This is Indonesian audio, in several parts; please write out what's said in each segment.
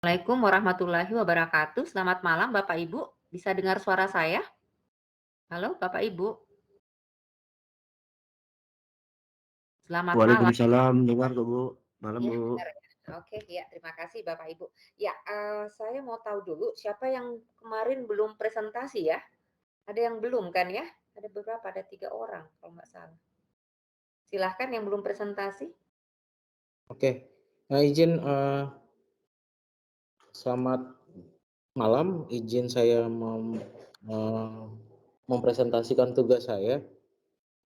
Assalamualaikum warahmatullahi wabarakatuh. Selamat malam Bapak Ibu. Bisa dengar suara saya? Halo Bapak Ibu. Selamat malam. Waalaikumsalam, dengar kok Bu. Malam Iya, Bu. dengar ya. Oke, ya terima kasih Bapak Ibu. Ya, saya mau tahu dulu siapa yang kemarin belum presentasi ya? Ada yang belum kan ya? Ada beberapa, ada 3 orang kalau nggak salah. Silahkan yang belum presentasi. Oke, izin selamat malam. Izin saya mempresentasikan tugas saya,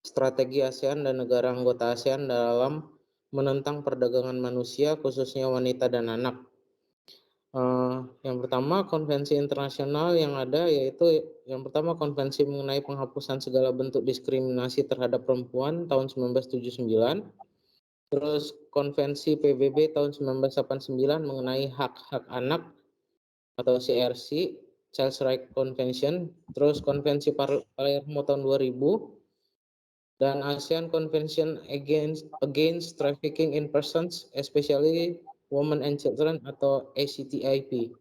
strategi ASEAN dan negara anggota ASEAN dalam menentang perdagangan manusia, khususnya wanita dan anak. Yang pertama, konvensi internasional yang ada yaitu yang pertama konvensi mengenai penghapusan segala bentuk diskriminasi terhadap perempuan tahun 1979. Terus konvensi PBB tahun 1989 mengenai hak-hak anak atau CRC, Child Rights Convention, terus konvensi Palermo tahun 2000, dan ASEAN Convention Against Trafficking in Persons, especially Women and Children atau ACTIP.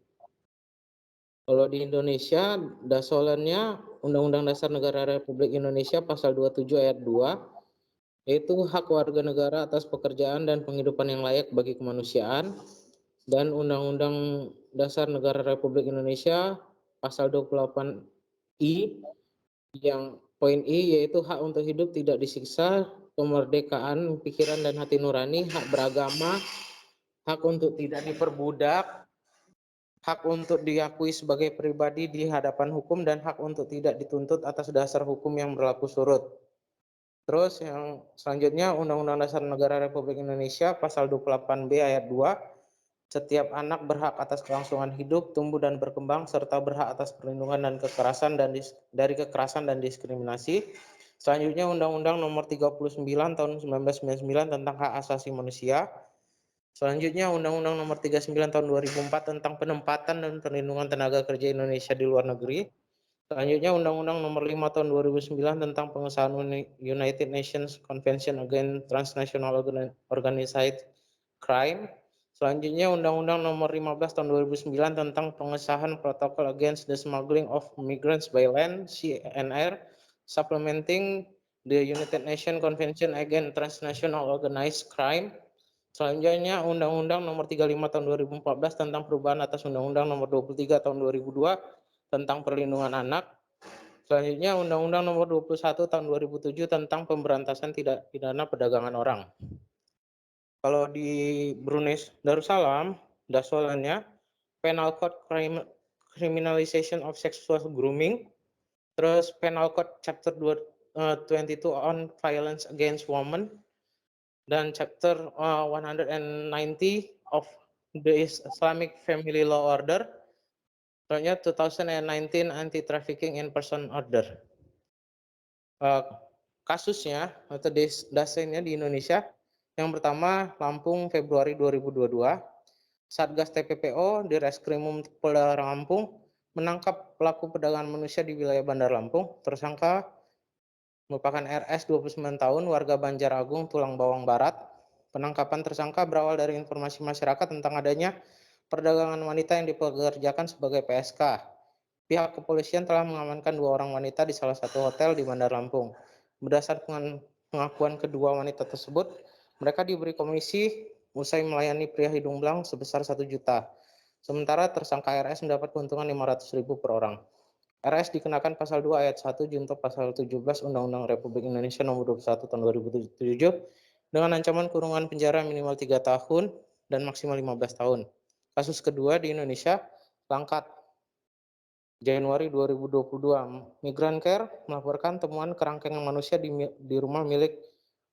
Kalau di Indonesia, dasolannya Undang-Undang Dasar Negara Republik Indonesia Pasal 27 Ayat 2, yaitu hak warga negara atas pekerjaan dan penghidupan yang layak bagi kemanusiaan, dan Undang-Undang Dasar Negara Republik Indonesia Pasal 28I yang poin I yaitu hak untuk hidup tidak disiksa, kemerdekaan pikiran dan hati nurani, hak beragama, hak untuk tidak diperbudak, hak untuk diakui sebagai pribadi di hadapan hukum, dan hak untuk tidak dituntut atas dasar hukum yang berlaku surut. Terus yang selanjutnya Undang-Undang Dasar Negara Republik Indonesia Pasal 28B Ayat 2, setiap anak berhak atas kelangsungan hidup, tumbuh dan berkembang, serta berhak atas perlindungan dan kekerasan dari kekerasan dan diskriminasi. Selanjutnya Undang-Undang Nomor 39 Tahun 1999 tentang Hak Asasi Manusia. Selanjutnya Undang-Undang Nomor 39 Tahun 2004 tentang penempatan dan perlindungan tenaga kerja Indonesia di luar negeri. Selanjutnya Undang-Undang Nomor 5 Tahun 2009 tentang pengesahan United Nations Convention Against Transnational Organized Crime. Selanjutnya Undang-Undang Nomor 15 Tahun 2009 tentang pengesahan Protocol Against the Smuggling of Migrants by Land (Sea and Air), supplementing the United Nations Convention Against Transnational Organized Crime. Selanjutnya Undang-Undang Nomor 35 Tahun 2014 tentang perubahan atas Undang-Undang Nomor 23 Tahun 2002 tentang perlindungan anak. Selanjutnya Undang-Undang Nomor 21 Tahun 2007 tentang pemberantasan tindak pidana perdagangan orang. Kalau di Brunei Darussalam, dasolannya Penal Code Criminalization of Sexual Grooming, terus Penal Code Chapter 22 on Violence Against Women, dan Chapter 190 of the Islamic Family Law Order, soalnya 2019 Anti-Trafficking in Person Order. Kasusnya atau dasarnya di Indonesia, yang pertama Lampung Februari 2022, Satgas TPPO di Reskrimum Polda Lampung menangkap pelaku perdagangan manusia di wilayah Bandar Lampung. Tersangka merupakan RS 29 tahun warga Banjaragung, Tulang Bawang Barat. Penangkapan tersangka berawal dari informasi masyarakat tentang adanya perdagangan wanita yang dipekerjakan sebagai PSK. Pihak kepolisian telah mengamankan 2 orang wanita di salah satu hotel di Bandar Lampung. Berdasarkan pengakuan kedua wanita tersebut, mereka diberi komisi usai melayani pria hidung belang sebesar 1 juta. Sementara tersangka RS mendapat keuntungan 500.000 per orang. RS dikenakan pasal 2 ayat 1 junto pasal 17 Undang-Undang Republik Indonesia Nomor 21 tahun 2007 dengan ancaman kurungan penjara minimal 3 tahun dan maksimal 15 tahun. Kasus kedua di Indonesia, Langkat. Januari 2022, Migrancare melaporkan temuan kerangkeng manusia di rumah milik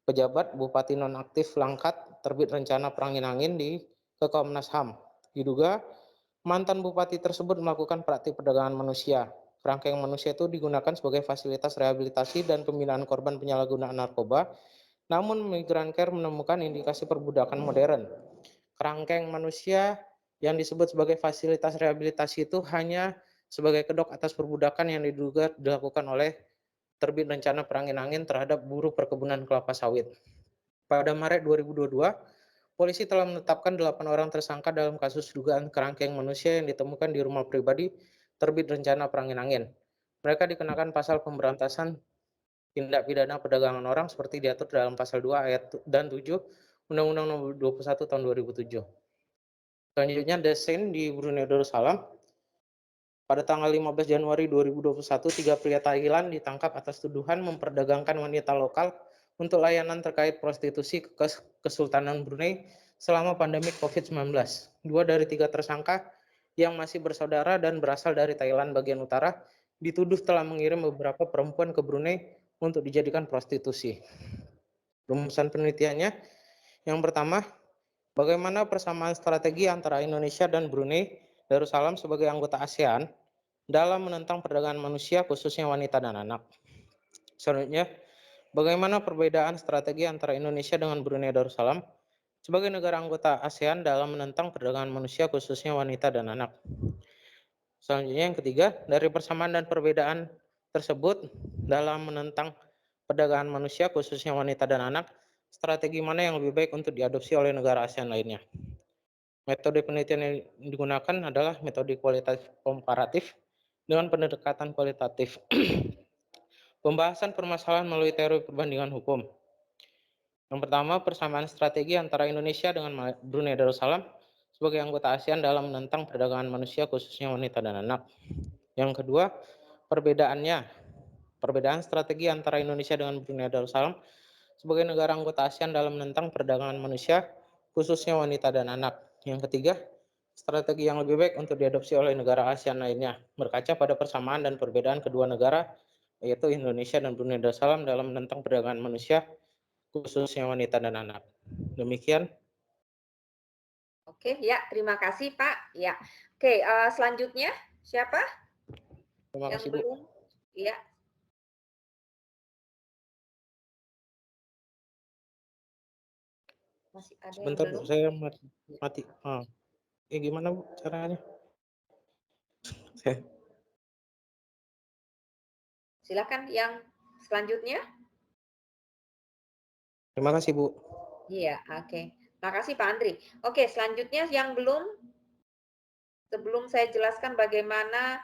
pejabat Bupati Nonaktif Langkat terbit rencana perangin-angin ke Komnas HAM. Diduga mantan bupati tersebut melakukan praktik perdagangan manusia. Kerangkeng manusia itu digunakan sebagai fasilitas rehabilitasi dan pembinaan korban penyalahgunaan narkoba. Namun Migrancare menemukan indikasi perbudakan modern. Kerangkeng manusia yang disebut sebagai fasilitas rehabilitasi itu hanya sebagai kedok atas perbudakan yang diduga dilakukan oleh terbit rencana perangin-angin terhadap buruh perkebunan kelapa sawit. Pada Maret 2022, polisi telah menetapkan 8 orang tersangka dalam kasus dugaan kerangkeng manusia yang ditemukan di rumah pribadi terbit rencana Perangin-Angin. Mereka dikenakan pasal pemberantasan tindak pidana perdagangan orang seperti diatur dalam pasal 2 ayat dan 7 Undang-Undang Nomor 21 Tahun 2007. Selanjutnya, Desain di Brunei Darussalam. Pada tanggal 15 Januari 2021, 3 pria Thailand ditangkap atas tuduhan memperdagangkan wanita lokal untuk layanan terkait prostitusi ke Kesultanan Brunei selama pandemi COVID-19. 2 dari 3 tersangka yang masih bersaudara dan berasal dari Thailand bagian utara dituduh telah mengirim beberapa perempuan ke Brunei untuk dijadikan prostitusi. Rumusan penelitiannya, yang pertama, bagaimana persamaan strategi antara Indonesia dan Brunei Darussalam sebagai anggota ASEAN dalam menentang perdagangan manusia khususnya wanita dan anak. Selanjutnya, bagaimana perbedaan strategi antara Indonesia dengan Brunei Darussalam sebagai negara anggota ASEAN dalam menentang perdagangan manusia khususnya wanita dan anak. Selanjutnya, yang ketiga, dari persamaan dan perbedaan tersebut dalam menentang perdagangan manusia khususnya wanita dan anak, strategi mana yang lebih baik untuk diadopsi oleh negara ASEAN lainnya. Metode penelitian yang digunakan adalah metode kualitatif komparatif dengan pendekatan kualitatif. Pembahasan permasalahan melalui teori perbandingan hukum. Yang pertama, persamaan strategi antara Indonesia dengan Brunei Darussalam sebagai anggota ASEAN dalam menentang perdagangan manusia khususnya wanita dan anak. Yang kedua, perbedaannya. Perbedaan strategi antara Indonesia dengan Brunei Darussalam sebagai negara anggota ASEAN dalam menentang perdagangan manusia khususnya wanita dan anak. Yang ketiga, strategi yang lebih baik untuk diadopsi oleh negara ASEAN lainnya berkaca pada persamaan dan perbedaan kedua negara yaitu Indonesia dan Brunei Darussalam dalam menentang perdagangan manusia khususnya wanita dan anak. Demikian. Oke, ya, terima kasih Pak. Ya, oke, selanjutnya siapa Terima yang kasih, Bu. belum? Ya, masih ada yang Sebentar, Bu, belum? saya mati. Gimana, Bu, caranya? Silakan yang selanjutnya. Terima kasih, Bu. Iya, oke. Makasih Pak Andri. Oke, selanjutnya yang belum, sebelum saya jelaskan bagaimana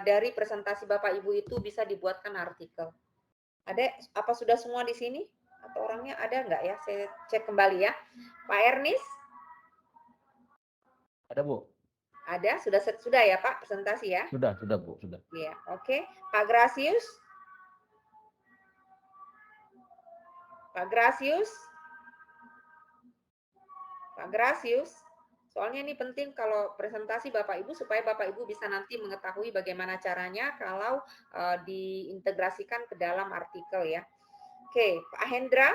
dari presentasi Bapak Ibu itu bisa dibuatkan artikel. Ada apa sudah semua di sini? Atau orangnya ada nggak ya? Saya cek kembali ya. Pak Ernis? Ada, Bu? Ada, sudah ya Pak presentasi ya? Sudah, Bu, sudah. Iya, oke. Pak Gracius? Pak Gracius? Pak Gracius? Soalnya ini penting kalau presentasi Bapak Ibu supaya Bapak Ibu bisa nanti mengetahui bagaimana caranya kalau diintegrasikan ke dalam artikel ya. Oke, Pak Hendra?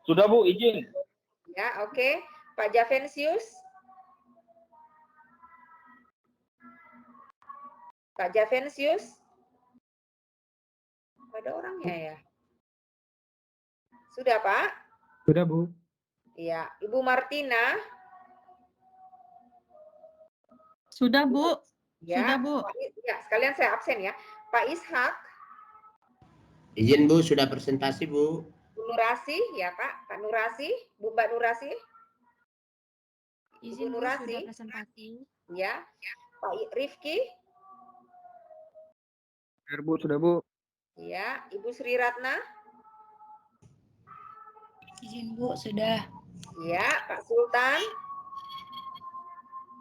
Sudah Bu, izin. Ya, oke. Pak Javensius? Pak Javensius? Ada orangnya ya? Sudah Pak? Sudah Bu. Iya, Ibu Martina? Sudah Bu. Ya, Sudah Bu. Ya, sekalian saya absen ya. Pak Ishak? Izin, Bu, sudah presentasi, Bu. Bu Nurasi, ya Pak. Pak Nurasi? Mbak Nurasi? Izin Bu, Nurasi? sudah presentasi. Ya. Pak Rifki? Sudah Bu. Ya, Ibu Sri Ratna? Izin Bu, sudah. Ya, Pak Sultan?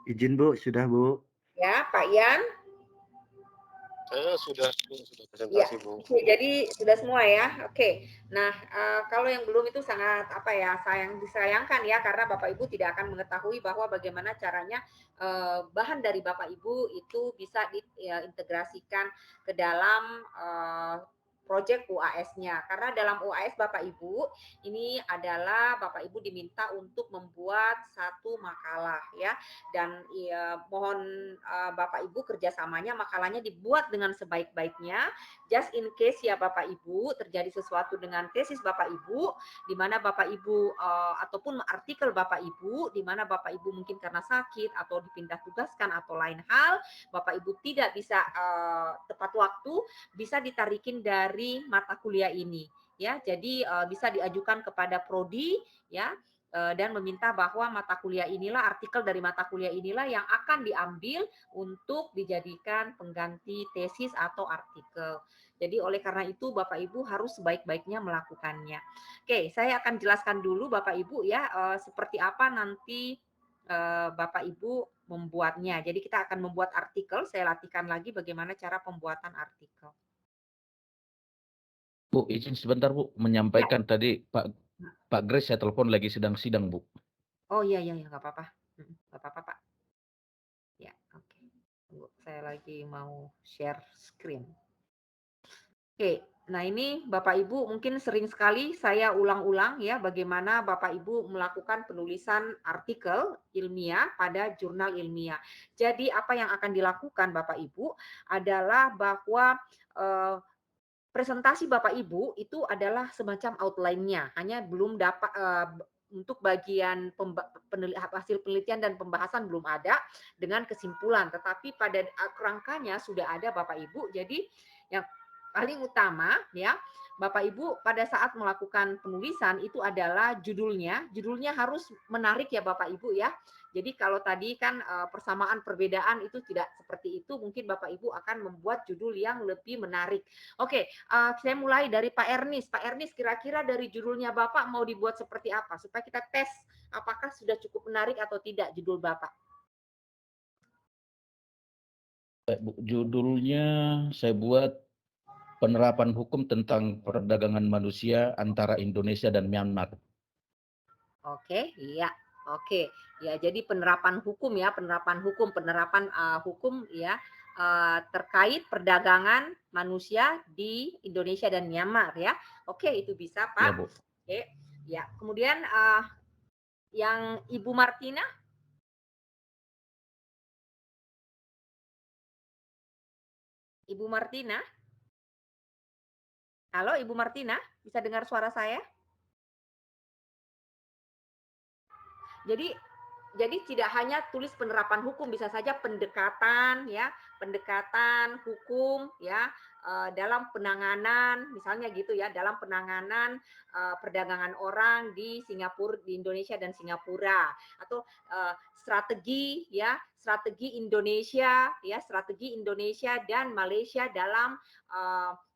Izin, Bu, sudah, Bu. Ya, Pak Yan? Saya sudah presentasi, Ya, Bu. oke, jadi sudah semua ya. Oke. Nah, kalau yang belum itu sangat disayangkan ya karena Bapak Ibu tidak akan mengetahui bahwa bagaimana caranya bahan dari Bapak Ibu itu bisa diintegrasikan ke dalam proyek UAS-nya. Karena dalam UAS Bapak Ibu ini adalah Bapak Ibu diminta untuk membuat satu makalah ya. Dan mohon Bapak Ibu kerjasamanya makalahnya dibuat dengan sebaik-baiknya. Just in case ya Bapak Ibu terjadi sesuatu dengan tesis Bapak Ibu, di mana Bapak Ibu ataupun artikel Bapak Ibu, di mana Bapak Ibu mungkin karena sakit atau dipindah tugaskan atau lain hal, Bapak Ibu tidak bisa tepat waktu, bisa ditarikin dari mata kuliah ini. ya. Jadi bisa diajukan kepada prodi ya, dan meminta bahwa mata kuliah inilah, artikel dari mata kuliah inilah yang akan diambil untuk dijadikan pengganti tesis atau artikel. Jadi oleh karena itu Bapak Ibu harus sebaik-baiknya melakukannya. Oke, saya akan jelaskan dulu Bapak Ibu ya, seperti apa nanti Bapak Ibu membuatnya. Jadi kita akan membuat artikel, saya latihkan lagi bagaimana cara pembuatan artikel. Bu, izin sebentar Bu, Ya. menyampaikan tadi Pak Grace saya telepon lagi sedang sidang Bu. Oh iya, nggak apa-apa. Nggak apa-apa Pak. Ya, oke. Tunggu, saya lagi mau share screen. Oke, nah ini Bapak Ibu mungkin sering sekali saya ulang-ulang ya bagaimana Bapak Ibu melakukan penulisan artikel ilmiah pada jurnal ilmiah. Jadi apa yang akan dilakukan Bapak Ibu adalah bahwa presentasi Bapak Ibu itu adalah semacam outline-nya, hanya belum dapat untuk bagian hasil penelitian dan pembahasan belum ada dengan kesimpulan, tetapi pada kerangkanya sudah ada Bapak Ibu. Jadi yang paling utama ya Bapak Ibu pada saat melakukan penulisan itu adalah judulnya harus menarik ya Bapak Ibu ya. Jadi kalau tadi kan persamaan perbedaan itu tidak seperti itu, mungkin Bapak Ibu akan membuat judul yang lebih menarik. Oke, saya mulai dari Pak Ernis. Pak Ernis, kira-kira dari judulnya Bapak mau dibuat seperti apa supaya kita tes apakah sudah cukup menarik atau tidak judul Bapak. Bu, judulnya saya buat penerapan hukum tentang perdagangan manusia antara Indonesia dan Myanmar. Oke, iya. Oke, ya jadi penerapan hukum ya, penerapan hukum ya terkait perdagangan manusia di Indonesia dan Myanmar ya. Oke, itu bisa Pak. Ya, Bu. Oke, ya. Kemudian yang Ibu Martina. Ibu Martina. Halo Ibu Martina, bisa dengar suara saya? Jadi tidak hanya tulis penerapan hukum, bisa saja pendekatan ya, pendekatan hukum ya dalam penanganan misalnya gitu ya, dalam penanganan perdagangan orang di Singapura, di Indonesia dan Singapura, atau strategi ya, strategi Indonesia dan Malaysia dalam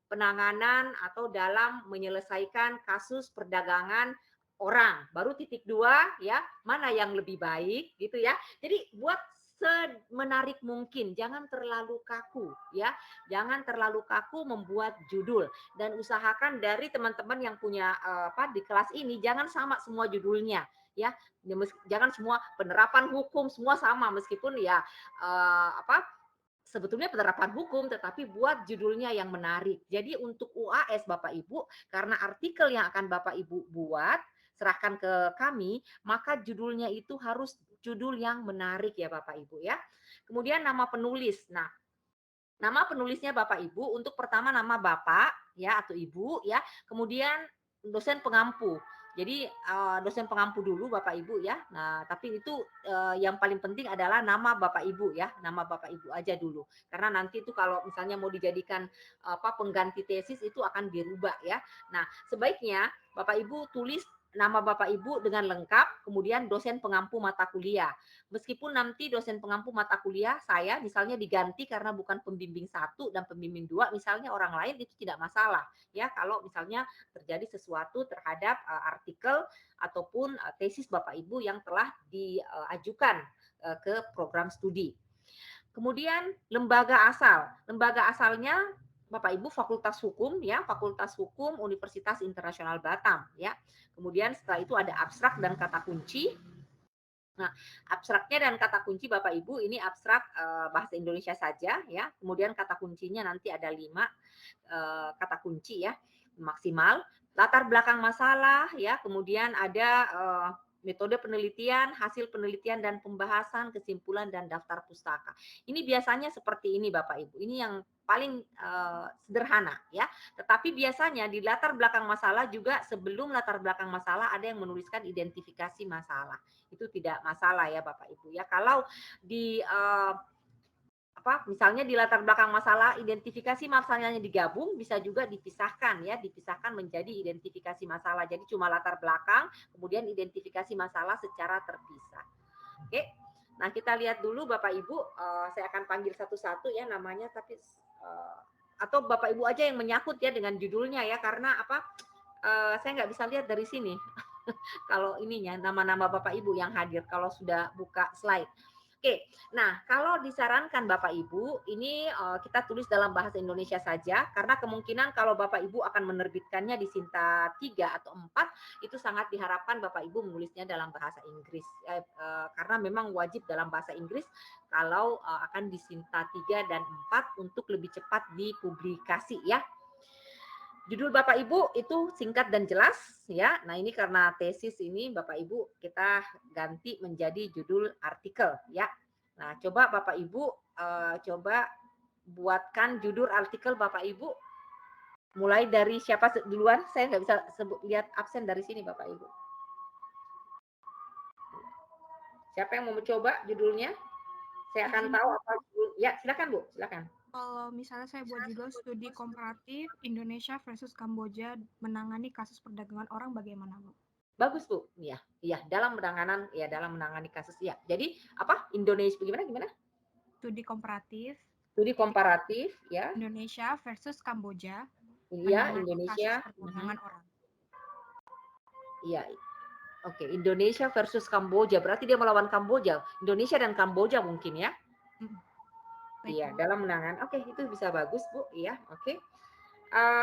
penanganan atau dalam menyelesaikan kasus perdagangan orang. Baru titik 2 ya, mana yang lebih baik gitu ya. Jadi buat semenarik mungkin, jangan terlalu kaku ya. Jangan terlalu kaku membuat judul, dan usahakan dari teman-teman yang punya di kelas ini jangan sama semua judulnya ya. Jangan semua penerapan hukum semua sama, meskipun ya sebetulnya penerapan hukum, tetapi buat judulnya yang menarik. Jadi untuk UAS Bapak Ibu, karena artikel yang akan Bapak Ibu buat serahkan ke kami, maka judulnya itu harus judul yang menarik ya Bapak Ibu ya. Kemudian nama penulis. Nah, nama penulisnya Bapak Ibu, untuk pertama nama Bapak ya atau Ibu ya, kemudian dosen pengampu. Jadi dosen pengampu dulu Bapak Ibu ya. Nah, tapi itu yang paling penting adalah nama Bapak Ibu ya, nama Bapak Ibu aja dulu. Karena nanti itu kalau misalnya mau dijadikan pengganti tesis itu akan dirubah ya. Nah, sebaiknya Bapak Ibu tulis nama Bapak Ibu dengan lengkap, kemudian dosen pengampu mata kuliah. Meskipun nanti dosen pengampu mata kuliah saya misalnya diganti karena bukan pembimbing 1 dan pembimbing 2, misalnya orang lain, itu tidak masalah ya kalau misalnya terjadi sesuatu terhadap artikel ataupun tesis Bapak Ibu yang telah diajukan ke program studi. Kemudian lembaga asal. Lembaga asalnya Bapak Ibu Fakultas Hukum ya, Fakultas Hukum Universitas Internasional Batam ya. Kemudian setelah itu ada abstrak dan kata kunci. Nah, abstraknya dan kata kunci Bapak Ibu ini abstrak bahasa Indonesia saja ya. Kemudian kata kuncinya nanti ada 5 kata kunci ya maksimal. Latar belakang masalah ya. Kemudian ada metode penelitian, hasil penelitian dan pembahasan, kesimpulan dan daftar pustaka. Ini biasanya seperti ini Bapak Ibu. Ini yang paling sederhana ya. Tetapi biasanya di latar belakang masalah juga, sebelum latar belakang masalah ada yang menuliskan identifikasi masalah. Itu tidak masalah ya Bapak Ibu ya. Kalau di misalnya di latar belakang masalah, identifikasi masalahnya digabung, bisa juga dipisahkan ya, dipisahkan menjadi identifikasi masalah. Jadi cuma latar belakang, kemudian identifikasi masalah secara terpisah. Oke. Nah, kita lihat dulu Bapak Ibu, saya akan panggil satu-satu ya namanya, tapi atau Bapak Ibu aja yang menyangkut ya dengan judulnya ya, karena saya nggak bisa lihat dari sini kalau ininya nama-nama Bapak Ibu yang hadir kalau sudah buka slide. Oke, nah kalau disarankan Bapak Ibu, ini kita tulis dalam bahasa Indonesia saja, karena kemungkinan kalau Bapak Ibu akan menerbitkannya di Sinta 3 atau 4, itu sangat diharapkan Bapak Ibu menulisnya dalam bahasa Inggris. Karena memang wajib dalam bahasa Inggris kalau akan di Sinta 3 dan 4 untuk lebih cepat dipublikasi ya. Judul Bapak Ibu itu singkat dan jelas ya. Nah, ini karena tesis ini Bapak Ibu kita ganti menjadi judul artikel ya. Nah, coba Bapak Ibu coba buatkan judul artikel Bapak Ibu. Mulai dari siapa duluan? Saya nggak bisa lihat absen dari sini Bapak Ibu. Siapa yang mau mencoba judulnya? Saya akan tahu apa judul. Ya, silakan Bu, silakan. Kalau misalnya saya buat judul studi komparatif Indonesia versus Kamboja menangani kasus perdagangan orang bagaimana, Bu? Bagus Bu, iya, dalam menangani kasus ya. Jadi Indonesia gimana? Studi komparatif Ya. Indonesia versus Kamboja Iya, menangani Indonesia. kasus perdagangan orang. Iya. Oke, Indonesia versus Kamboja. Berarti dia melawan Kamboja. Indonesia dan Kamboja mungkin ya. Iya, dalam menangan. Oke, itu bisa bagus, Bu. Iya, oke.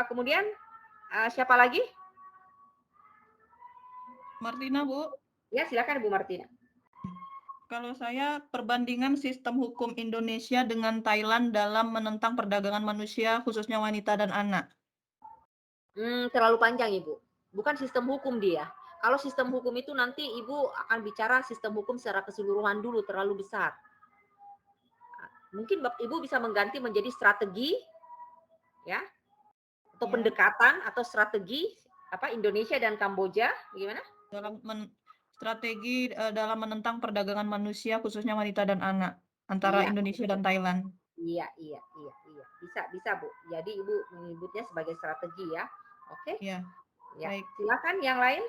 Kemudian siapa lagi? Martina, Bu. Ya, silakan Bu Martina. Kalau saya perbandingan sistem hukum Indonesia dengan Thailand dalam menentang perdagangan manusia, khususnya wanita dan anak. Terlalu panjang, Ibu. Bukan sistem hukum dia. Kalau sistem hukum itu nanti Ibu akan bicara sistem hukum secara keseluruhan dulu, terlalu besar. Mungkin Ibu bisa mengganti menjadi strategi, ya, atau pendekatan atau strategi Indonesia dan Kamboja, bagaimana? Strategi dalam menentang perdagangan manusia, khususnya wanita dan anak, antara Indonesia dan Thailand. Iya. Bisa Bu. Jadi Ibu menyebutnya sebagai strategi ya. Oke? Iya. Ya. Baik. Silakan yang lain.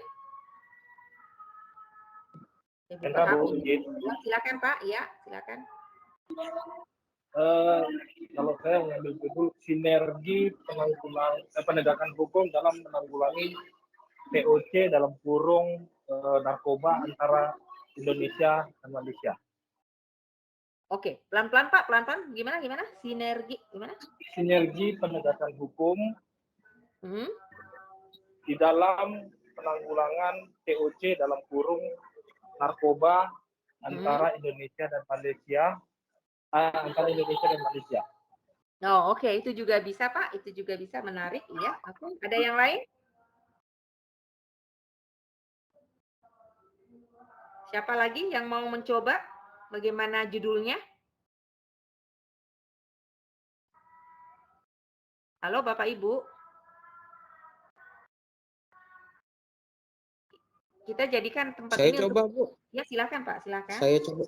Silakan Pak. Ya, silakan. Kalau saya mengambil judul sinergi penegakan hukum dalam menanggulangi TOC dalam kurung narkoba antara Indonesia dan Malaysia. Oke, pelan-pelan Pak, pelan-pelan. Gimana? Sinergi gimana? Sinergi penegakan hukum di dalam penanggulangan TOC dalam kurung narkoba antara Indonesia dan Malaysia. Antara Indonesia dan Malaysia. Oh, oke. Itu juga bisa Pak, itu juga bisa, menarik ya. Oke. Ada yang lain? Siapa lagi yang mau mencoba? Bagaimana judulnya? Halo Bapak Ibu. Kita jadikan tempat saya ini coba, untuk... Bu. Ya, silakan Pak, silakan. Saya coba.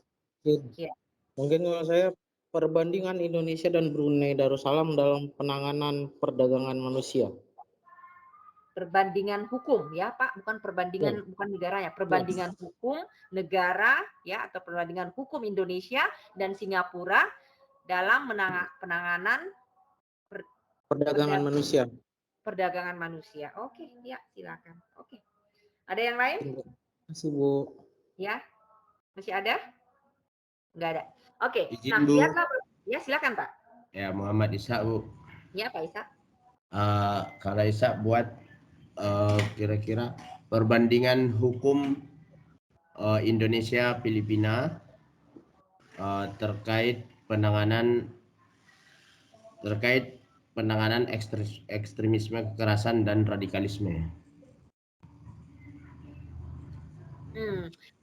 Ya. Mungkin kalau saya perbandingan Indonesia dan Brunei Darussalam dalam penanganan perdagangan manusia. Perbandingan hukum ya Pak, bukan perbandingan bukan negara ya, perbandingan hukum negara ya, atau perbandingan hukum Indonesia dan Singapura dalam penanganan perdagangan manusia. Perdagangan manusia. Oke, ya silakan. Oke. Ada yang lain? Terima kasih Bu. Ya, masih ada? Enggak ada. Oke. Izin, Nah, Bu. lihatlah. Ya, silakan Pak. Ya, Muhammad Ishak, Bu. Ya, Pak Ishak. Kalau Ishak buat kira-kira perbandingan hukum Indonesia Filipina terkait penanganan ekstremisme, kekerasan dan radikalisme.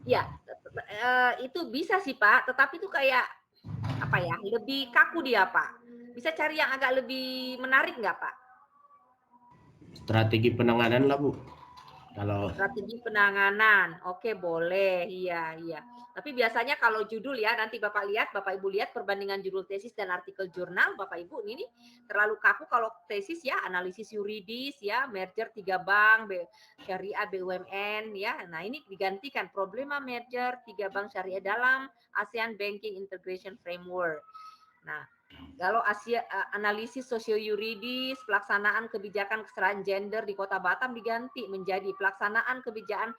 Ya, itu bisa sih Pak, tetapi itu kayak lebih kaku dia Pak. Bisa cari yang agak lebih menarik nggak Pak? Strategi penanganan lah Bu. Kalau Strategi penanganan. Oke, boleh. Iya, iya. Tapi biasanya kalau judul ya, nanti Bapak Ibu lihat perbandingan judul tesis dan artikel jurnal, Bapak Ibu ini terlalu kaku kalau tesis ya, analisis yuridis ya, merger 3 bank, syariah BUMN ya. Nah, ini digantikan problema merger 3 bank syariah dalam ASEAN Banking Integration Framework. Nah, kalau analisis sosio-yuridis, pelaksanaan kebijakan kesetaraan gender di Kota Batam diganti menjadi pelaksanaan kebijakan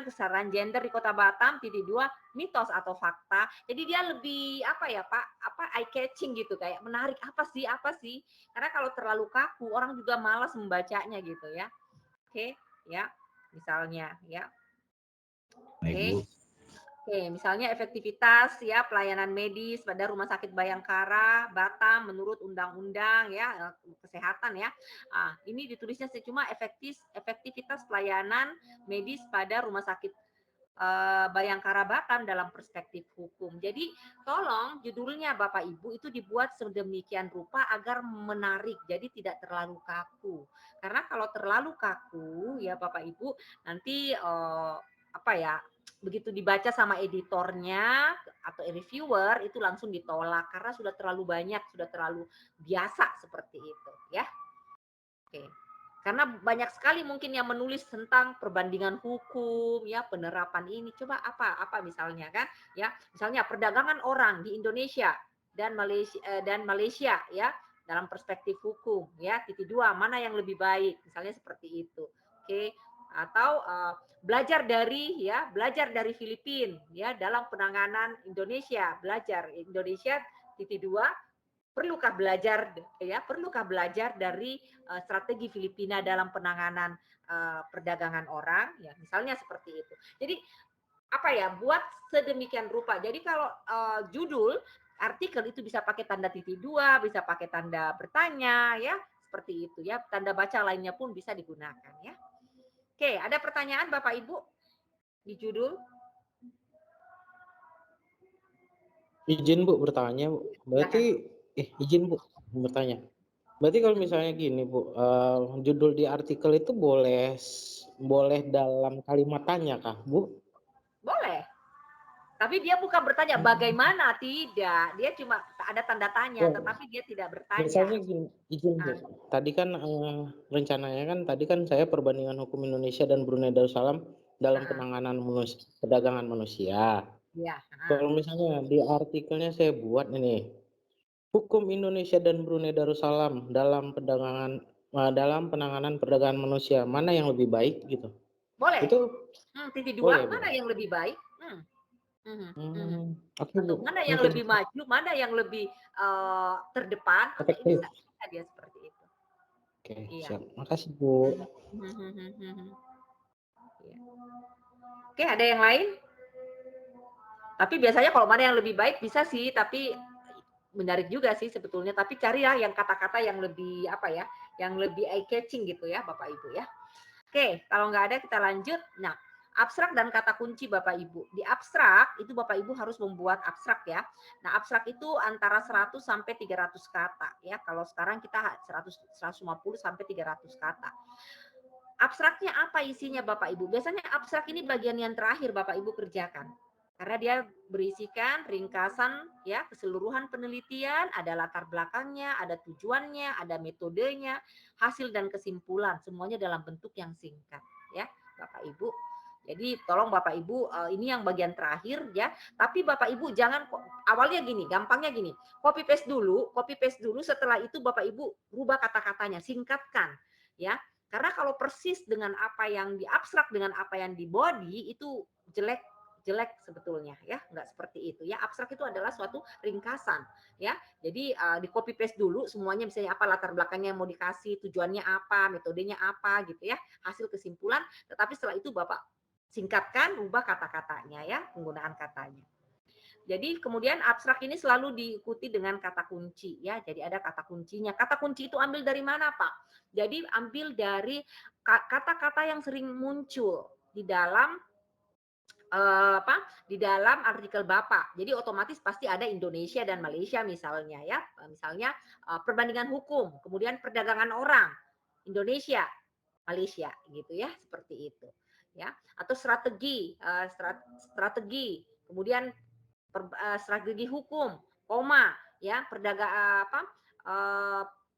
kesetaraan gender di Kota Batam, titik 2, mitos atau fakta. Jadi dia lebih apa ya Pak, eye catching gitu, kayak menarik, apa sih. Karena kalau terlalu kaku, orang juga malas membacanya gitu ya. Oke, ya, misalnya ya. baik Bu. Oke, misalnya efektivitas ya pelayanan medis pada Rumah Sakit Bayangkara Batam menurut undang-undang ya kesehatan ya. Ini ditulisnya cuma efektivitas pelayanan medis pada Rumah Sakit Bayangkara Batam dalam perspektif hukum. Jadi tolong judulnya Bapak Ibu itu dibuat sedemikian rupa agar menarik, jadi tidak terlalu kaku. Karena kalau terlalu kaku ya Bapak Ibu nanti begitu dibaca sama editornya atau reviewer itu langsung ditolak karena sudah terlalu banyak, sudah terlalu biasa seperti itu ya. Oke. Karena banyak sekali mungkin yang menulis tentang perbandingan hukum ya, penerapan ini. Coba apa misalnya kan ya, misalnya perdagangan orang di Indonesia dan Malaysia ya dalam perspektif hukum ya, titik 2 mana yang lebih baik misalnya seperti itu. Oke. Atau belajar dari Filipina ya dalam penanganan Indonesia, belajar Indonesia titik 2 perlukah belajar dari strategi Filipina dalam penanganan perdagangan orang ya misalnya seperti itu. Jadi buat sedemikian rupa. Jadi kalau judul artikel itu bisa pakai tanda titik 2, bisa pakai tanda bertanya ya, seperti itu ya. Tanda baca lainnya pun bisa digunakan ya. Oke, ada pertanyaan Bapak Ibu di judul? Izin Bu bertanya Bu. Berarti izin Bu bertanya. Berarti kalau misalnya gini Bu, judul di artikel itu boleh dalam kalimat tanya kah Bu? Boleh. Tapi dia bukan bertanya bagaimana, tidak. Dia cuma ada tanda tanya, tetapi dia tidak bertanya. Misalnya gini, izin Bu. Tadi kan rencananya kan tadi kan saya perbandingan hukum Indonesia dan Brunei Darussalam dalam penanganan perdagangan manusia. Ya. Kalau misalnya di artikelnya saya buat ini, hukum Indonesia dan Brunei Darussalam dalam penanganan perdagangan manusia, mana yang lebih baik gitu? Boleh. Itu titik 2 boleh, mana yang lebih baik? Oke, Atau Bu. mana yang Mungkin. lebih maju, mana yang lebih terdepan? Efektif. Bisa dia seperti itu. Oke, Iya. siap. Makasih Bu. Oke, ada yang lain? Tapi biasanya kalau mana yang lebih baik bisa sih, tapi menarik juga sih sebetulnya. Tapi carilah yang kata-kata yang lebih yang lebih eye catching gitu ya, Bapak Ibu ya. Oke, kalau nggak ada kita lanjut. Nah, abstrak dan kata kunci Bapak Ibu. Di abstrak itu Bapak Ibu harus membuat abstrak ya. Nah, abstrak itu antara 100 sampai 300 kata ya. Kalau sekarang kita 150 sampai 300 kata. Abstraknya apa isinya Bapak Ibu? Biasanya abstrak ini bagian yang terakhir Bapak Ibu kerjakan. Karena dia berisikan ringkasan ya keseluruhan penelitian, ada latar belakangnya, ada tujuannya, ada metodenya, hasil dan kesimpulan, semuanya dalam bentuk yang singkat ya Bapak Ibu. Jadi tolong Bapak Ibu ini yang bagian terakhir ya. Tapi Bapak Ibu jangan awalnya gini, gampangnya gini. Copy paste dulu, setelah itu Bapak Ibu rubah kata-katanya, singkatkan ya. Karena kalau persis dengan apa yang di abstrak dengan apa yang di body itu jelek sebetulnya ya, nggak seperti itu ya. Abstrak itu adalah suatu ringkasan ya. Jadi di copy paste dulu semuanya, misalnya apa latar belakangnya yang mau dikasih, tujuannya apa, metodenya apa gitu ya, hasil kesimpulan. Tetapi setelah itu Bapak singkatkan, ubah kata-katanya ya, penggunaan katanya. Jadi kemudian abstrak ini selalu diikuti dengan kata kunci ya. Jadi ada kata kuncinya. Kata kunci itu ambil dari mana Pak? Jadi ambil dari kata-kata yang sering muncul di dalam di dalam artikel Bapak. Jadi otomatis pasti ada Indonesia dan Malaysia misalnya ya. Misalnya perbandingan hukum, kemudian perdagangan orang, Indonesia, Malaysia gitu ya, seperti itu. Ya, atau strategi kemudian strategi hukum, koma ya,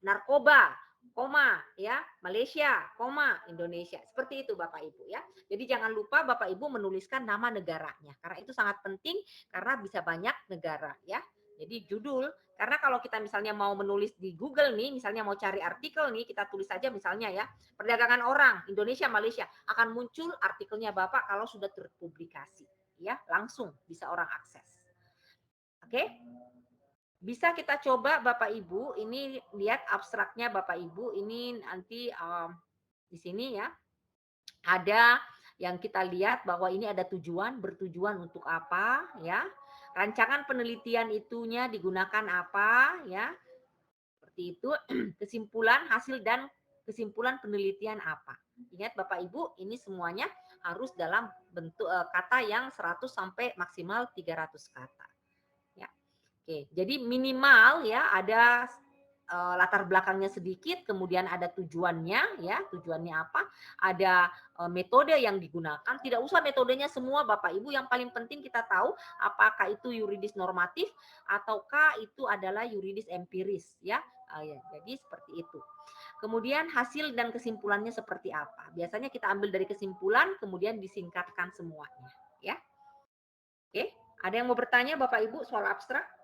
narkoba, koma ya, Malaysia, koma Indonesia. Seperti itu Bapak Ibu ya. Jadi jangan lupa Bapak Ibu menuliskan nama negaranya karena itu sangat penting karena bisa banyak negara ya. Jadi judul, karena kalau kita misalnya mau menulis di Google nih, misalnya mau cari artikel nih, kita tulis saja misalnya ya, perdagangan orang Indonesia Malaysia, akan muncul artikelnya Bapak kalau sudah terpublikasi ya, langsung bisa orang akses. Oke? Bisa kita coba Bapak Ibu, ini lihat abstraknya Bapak Ibu, ini nanti di sini ya, ada yang kita lihat bahwa ini ada tujuan, bertujuan untuk apa ya, rancangan penelitian itunya digunakan apa ya, seperti itu, kesimpulan, hasil dan kesimpulan penelitian apa. Ingat Bapak Ibu, ini semuanya harus dalam bentuk kata yang 100 sampai maksimal 300 kata. Ya. Oke, jadi minimal ya ada latar belakangnya sedikit, kemudian ada tujuannya ya, tujuannya apa, ada metode yang digunakan, tidak usah metodenya semua Bapak Ibu, yang paling penting kita tahu apakah itu yuridis normatif ataukah itu adalah yuridis empiris ya. Ya, jadi seperti itu. Kemudian hasil dan kesimpulannya seperti apa? Biasanya kita ambil dari kesimpulan, kemudian disingkatkan semuanya ya. Oke, ada yang mau bertanya Bapak Ibu soal abstrak?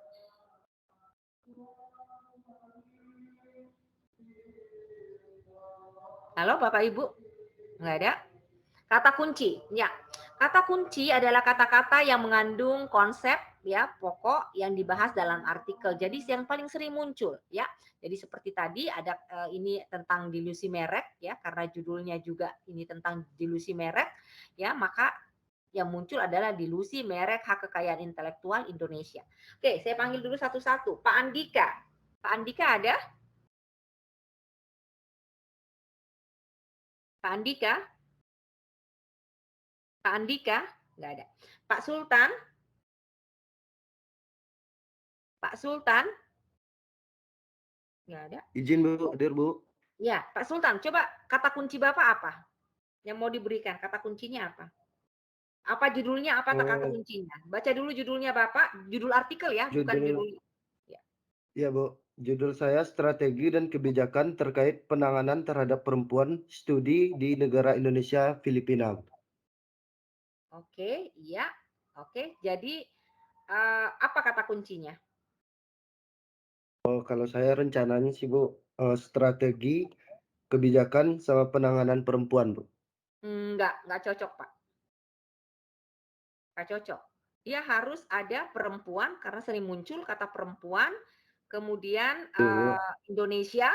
Halo Bapak Ibu? Nggak ada? Kata kunci, ya. Kata kunci adalah kata-kata yang mengandung konsep ya pokok yang dibahas dalam artikel. Jadi yang paling sering muncul ya. Jadi seperti tadi ada ini tentang dilusi merek ya, karena judulnya juga ini tentang dilusi merek ya, maka yang muncul adalah dilusi merek hak kekayaan intelektual Indonesia. Oke, saya panggil dulu satu-satu. Pak Andika. Pak Andika ada? Pak Andika? Pak Andika? Nggak ada. Pak Sultan? Pak Sultan? Nggak ada. Izin Bu, hadir Bu. Ya, Pak Sultan, coba kata kunci Bapak apa? Yang mau diberikan, kata kuncinya apa? Apa judulnya, apa kata kuncinya? Baca dulu judulnya Bapak, judul artikel ya, bukan judul. Ya. Ya Bu, judul saya Strategi dan Kebijakan Terkait Penanganan Terhadap Perempuan Studi di Negara Indonesia Filipina. Oke, iya. Oke, jadi apa kata kuncinya? Oh, kalau saya rencananya sih Bu, strategi, kebijakan, sama penanganan perempuan Bu. Enggak cocok Pak. Nggak cocok. Dia harus ada perempuan, karena sering muncul kata perempuan, kemudian Indonesia,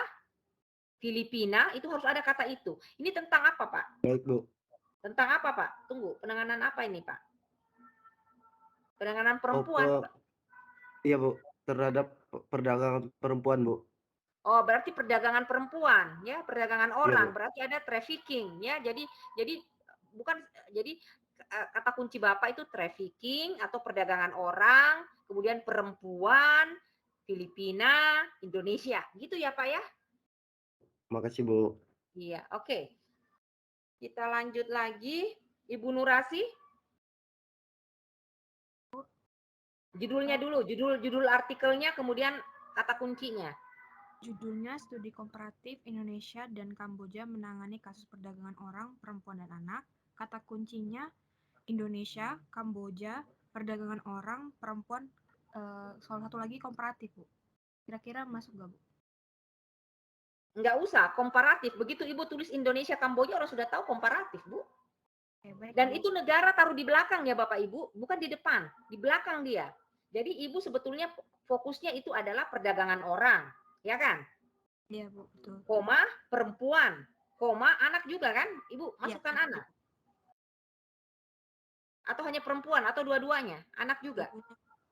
Filipina, itu harus ada kata itu. Ini tentang apa Pak? Baik Bu. Tentang apa Pak? Tunggu, penanganan apa ini Pak? Penanganan perempuan. Iya Bu, terhadap perdagangan perempuan Bu. Oh, berarti perdagangan perempuan, ya, perdagangan orang, Bu. berarti ada trafficking, ya. Jadi bukan, jadi kata kunci Bapak itu trafficking atau perdagangan orang, kemudian perempuan, Filipina, Indonesia, gitu ya Pak ya? Makasih Bu. Iya, oke. Kita lanjut lagi, Ibu Nurasi. Judulnya dulu, judul artikelnya, kemudian kata kuncinya. Judulnya Studi Komparatif Indonesia dan Kamboja Menangani Kasus Perdagangan Orang, Perempuan dan Anak. Kata kuncinya Indonesia, Kamboja, perdagangan orang, perempuan, salah satu lagi komparatif, Bu. Kira-kira masuk nggak, Bu? Nggak usah, komparatif. Begitu Ibu tulis Indonesia, Kamboja, orang sudah tahu komparatif, Bu. Baik, Dan Bu. itu negara taruh di belakang ya Bapak Ibu, bukan di depan, di belakang dia. Jadi Ibu sebetulnya fokusnya itu adalah perdagangan orang, ya kan? Iya Bu, betul. Koma, perempuan, koma, anak juga kan? Ibu masukkan ya, anak. Atau hanya perempuan, atau dua-duanya? Anak juga?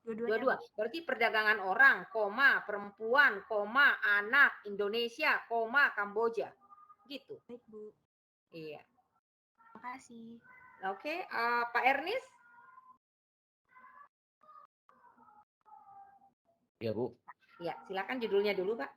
Dua-dua. Berarti perdagangan orang, koma, perempuan, koma, anak, Indonesia, koma, Kamboja. Gitu. Baik Bu. Iya. Terima kasih. Oke, Pak Ernest? Ya Bu. Ya, silakan judulnya dulu Pak.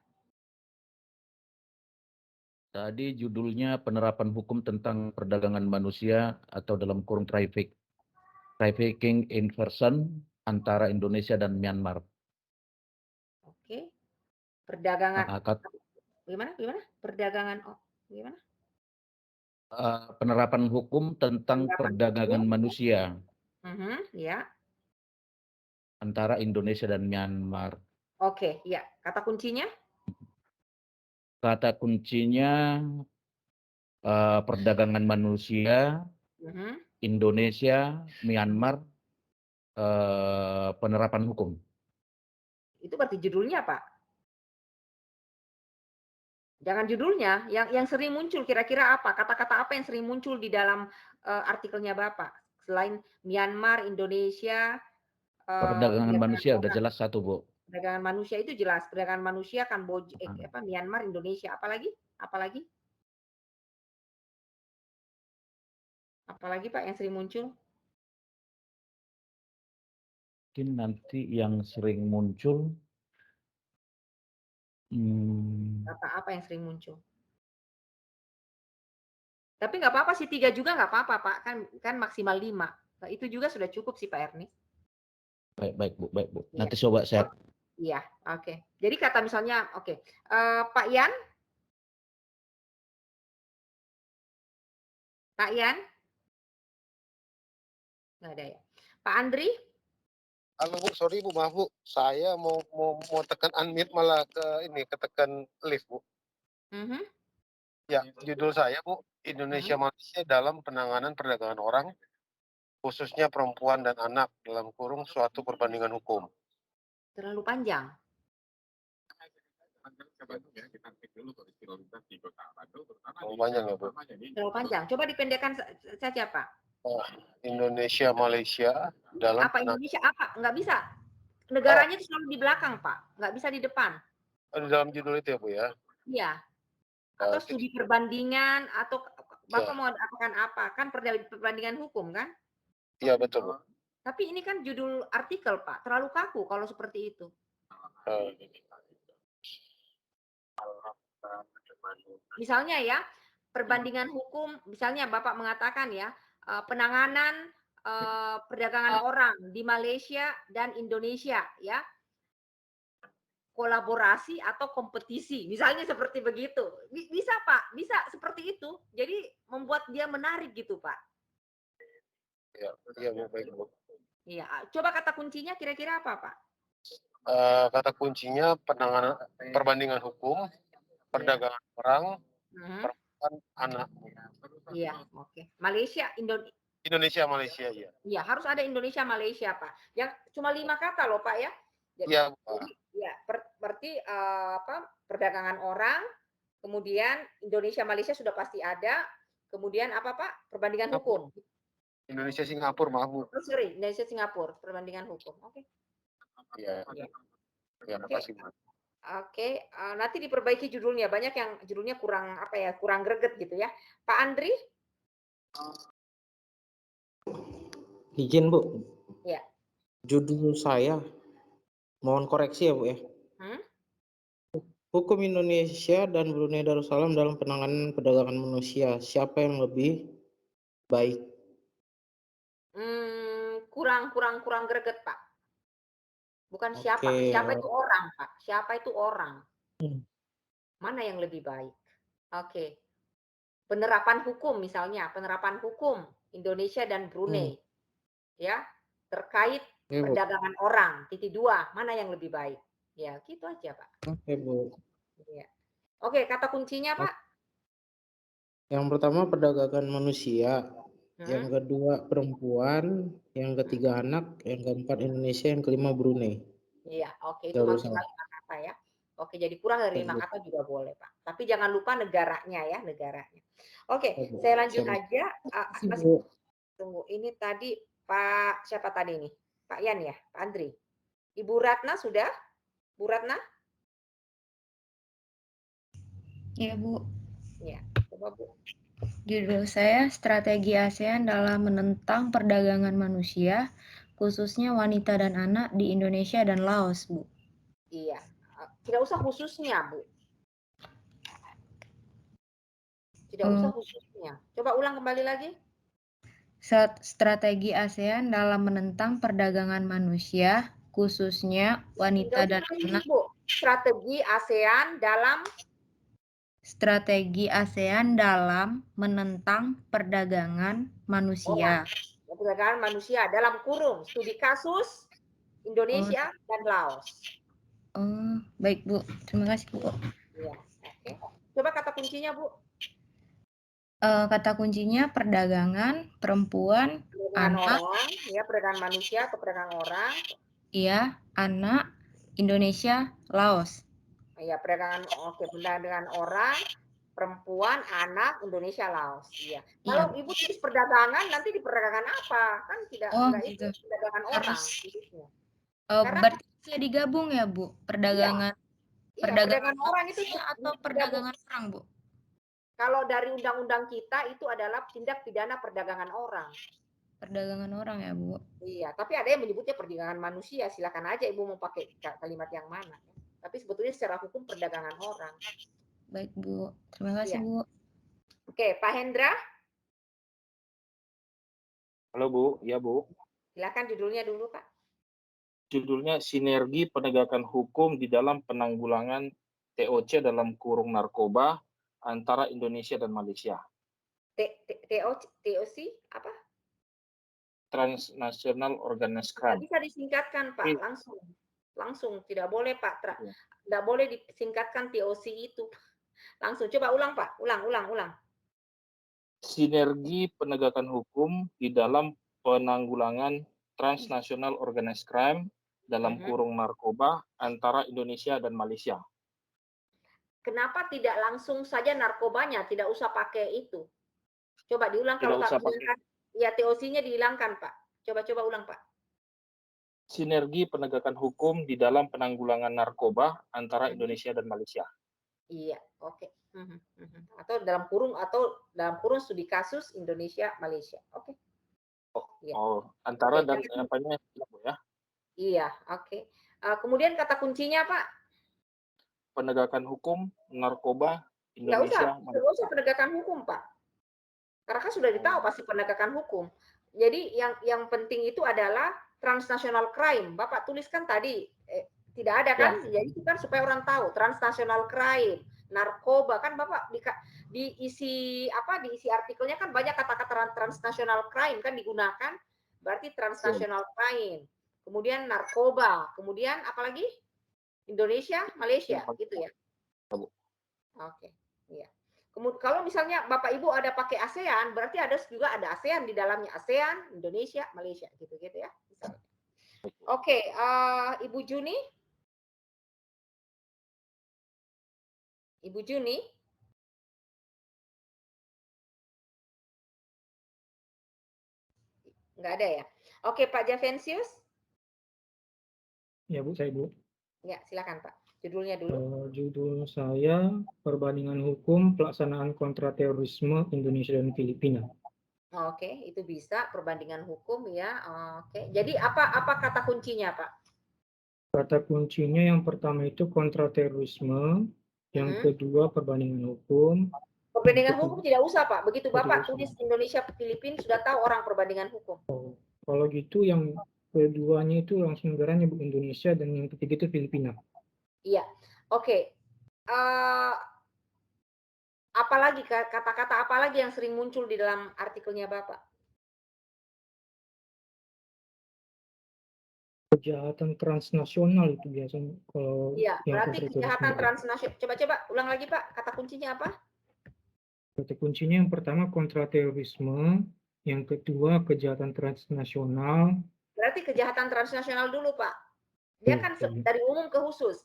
Tadi judulnya penerapan hukum tentang perdagangan manusia atau dalam kurung trafficking in person antara Indonesia dan Myanmar. Oke. Perdagangan Nah, gimana? Perdagangan gimana? penerapan hukum tentang perdagangan manusia Ya. antara Indonesia dan Myanmar. Oke, ya. Kata kuncinya? Kata kuncinya perdagangan manusia, Indonesia, Myanmar, penerapan hukum. Itu berarti judulnya, Pak. Jangan judulnya, yang sering muncul kira-kira apa? Kata-kata apa yang sering muncul di dalam artikelnya Bapak? Selain Myanmar, Indonesia, Perdagangan manusia udah orang. jelas satu, Bu. Perdagangan manusia itu jelas. Perdagangan manusia Kamboja, Myanmar, Indonesia. Apalagi? Apalagi Pak yang sering muncul? Mungkin nanti yang sering muncul Kata apa yang sering muncul? Tapi nggak apa-apa sih, 3 juga nggak apa-apa, Pak. Kan maksimal 5. Nah, itu juga sudah cukup sih, Pak Erni. baik, Bu. Iya. Nanti coba saya. Iya, oke. Jadi kata misalnya, oke. Pak Yan? Pak Yan? Nggak ada ya. Pak Andri? Halo Bu, sorry Bu, maaf Bu. Saya mau tekan unmute malah ketekan lift Bu. Ya, judul saya Bu, Indonesia Malaysia dalam penanganan perdagangan orang, khususnya perempuan dan anak dalam kurung suatu perbandingan hukum. Terlalu panjang. Terlalu panjang ya Bu. Terlalu panjang. Coba dipendekkan saja Pak. Indonesia Malaysia dalam apa Indonesia apa? Nggak bisa. Negaranya itu selalu di belakang Pak, nggak bisa di depan. Di dalam judul itu ya Bu ya? Iya. Atau studi perbandingan atau Bapak mau katakan apa? Kan perbandingan hukum kan? Iya betul Bu. Tapi ini kan judul artikel Pak, terlalu kaku kalau seperti itu. Misalnya ya, perbandingan hukum, misalnya Bapak mengatakan ya, penanganan perdagangan orang di Malaysia dan Indonesia ya, kolaborasi atau kompetisi, misalnya seperti begitu. Bisa Pak, bisa seperti itu. Jadi membuat dia menarik gitu Pak. Iya Bu, baik Bu. Iya, coba kata kuncinya kira-kira apa Pak? Kata kuncinya penanganan perbandingan hukum, perdagangan orang, perempuan, anak. Iya, oke. Malaysia, Indonesia, Malaysia ya. Iya, harus ada Indonesia, Malaysia Pak. Yang cuma 5 kata loh Pak ya. Iya, ya, berarti perdagangan orang, kemudian Indonesia, Malaysia sudah pasti ada, kemudian apa Pak? Perbandingan hukum. Indonesia, Singapura, maaf Bu. Oh, sorry, Indonesia, Singapura, perbandingan hukum. Oke. Iya. Ya, makasih Bu. Oke, nanti diperbaiki judulnya. Banyak yang judulnya kurang greget gitu ya. Pak Andri? Izin Bu. Ya. Judul saya, mohon koreksi ya Bu ya. Hukum Indonesia dan Brunei Darussalam dalam penanganan perdagangan manusia, siapa yang lebih baik? Kurang greget Pak. Bukan siapa, siapa itu orang Pak. Siapa itu orang? Mana yang lebih baik? Oke. Penerapan hukum misalnya, penerapan hukum Indonesia dan Brunei. Ya, terkait perdagangan orang, titik 2, mana yang lebih baik? Ya, gitu aja, Pak. Oke, Bu. Ya. Oke, kata kuncinya, Pak. Yang pertama perdagangan manusia, yang kedua perempuan, yang ketiga anak, yang keempat Indonesia, yang kelima Brunei. Iya, oke, itu maksimal 5 kata ya. Oke, jadi kurang dari 5 kata juga boleh, Pak. Tapi jangan lupa negaranya ya, negaranya. Oke, saya lanjut aja. Tunggu, ini tadi Pak, siapa tadi nih? Pak Yan ya, Pak Andri. Ibu Ratna sudah? Bu Ratna? Iya, Bu. Ya, coba Bu. Judul saya Strategi ASEAN dalam Menentang Perdagangan Manusia, khususnya wanita dan anak di Indonesia dan Laos, Bu. Iya, tidak usah khususnya, Bu. Tidak usah khususnya. Coba ulang kembali lagi. Strategi ASEAN dalam menentang perdagangan manusia, khususnya wanita dan anak. Strategi ASEAN dalam menentang perdagangan manusia. Perdagangan manusia dalam kurung studi kasus Indonesia dan Laos. Baik Bu, terima kasih Bu. Ya, oke. Coba kata kuncinya Bu. Kata kuncinya perdagangan perempuan, anak, orang, ya perdagangan manusia atau perdagangan orang. Iya, anak, Indonesia, Laos. Ya perdagangan, perdagangan orang, perempuan, anak, Indonesia, Laos. Iya. Kalau Ibu tulis perdagangan, nanti di perdagangan apa? Kan tidak gitu. itu perdagangan orang. Berarti bisa digabung ya Bu, perdagangan. Perdagangan orang itu atau perdagangan orang Bu? Kalau dari undang-undang kita itu adalah tindak pidana perdagangan orang. Perdagangan orang ya Bu? Iya, tapi ada yang menyebutnya perdagangan manusia. Silakan aja Ibu mau pakai kalimat yang mana. Tapi sebetulnya secara hukum perdagangan orang. Baik Bu, terima kasih Bu. Oke, Pak Hendra. Halo Bu, ya Bu. Silakan judulnya dulu Pak. Judulnya Sinergi Penegakan Hukum di dalam Penanggulangan TOC dalam kurung narkoba antara Indonesia dan Malaysia. TOC apa? Transnational Organized Crime. Bisa disingkatkan Pak, langsung tidak boleh Pak, tidak boleh disingkatkan TOC itu. Langsung coba ulang Pak, ulang. Sinergi penegakan hukum di dalam penanggulangan transnational organized crime dalam kurung narkoba antara Indonesia dan Malaysia. Kenapa tidak langsung saja narkobanya, tidak usah pakai itu? Coba diulang kalau tak dihilangkan. Ya TOC-nya dihilangkan Pak. Coba ulang Pak. Sinergi penegakan hukum di dalam penanggulangan narkoba antara Indonesia dan Malaysia. Iya, oke. Atau dalam kurung studi kasus Indonesia Malaysia. Oke. Antara dan apanya ya? Iya, oke. Kemudian kata kuncinya Pak? Penegakan hukum narkoba Indonesia. Nggak usah penegakan hukum Pak. Karena kan sudah ditahu pasti penegakan hukum. Jadi yang penting itu adalah transnational crime. Bapak tuliskan tadi tidak ada kan? Jadi itu kan supaya orang tahu transnational crime, narkoba kan Bapak diisi artikelnya kan banyak kata-kata transnational crime kan digunakan. Berarti transnational crime. Kemudian narkoba, kemudian apalagi? Indonesia, Malaysia, gitu ya. Oke, iya. Kemudian kalau misalnya Bapak Ibu ada pakai ASEAN, berarti juga ada ASEAN di dalamnya, ASEAN, Indonesia, Malaysia, gitu ya. Misalnya. Oke, Ibu Juni. Ibu Juni. Nggak ada ya. Oke, Pak Javensius. Ya Bu, saya Bu. Ya, silakan Pak. Judulnya dulu. Judul saya Perbandingan Hukum Pelaksanaan Kontraterorisme Indonesia dan Filipina. Oke, itu bisa perbandingan hukum ya. Oke. Jadi apa kata kuncinya, Pak? Kata kuncinya yang pertama itu kontraterorisme, yang kedua perbandingan hukum. Perbandingan hukum tidak usah, Pak. Begitu Bapak tulis Indonesia Filipina sudah tahu orang perbandingan hukum. Kalau gitu yang keduanya itu langsung negaranya Indonesia dan yang ketiga itu Filipina. Iya, oke. Apalagi kata-kata apa lagi yang sering muncul di dalam artikelnya Bapak? Kejahatan transnasional itu biasanya kalau berarti kejahatan transnasional. Coba ulang lagi Pak, kata kuncinya apa? Kata kuncinya yang pertama kontraterorisme, yang kedua kejahatan transnasional. Berarti kejahatan transnasional dulu Pak. Dia kan dari umum ke khusus.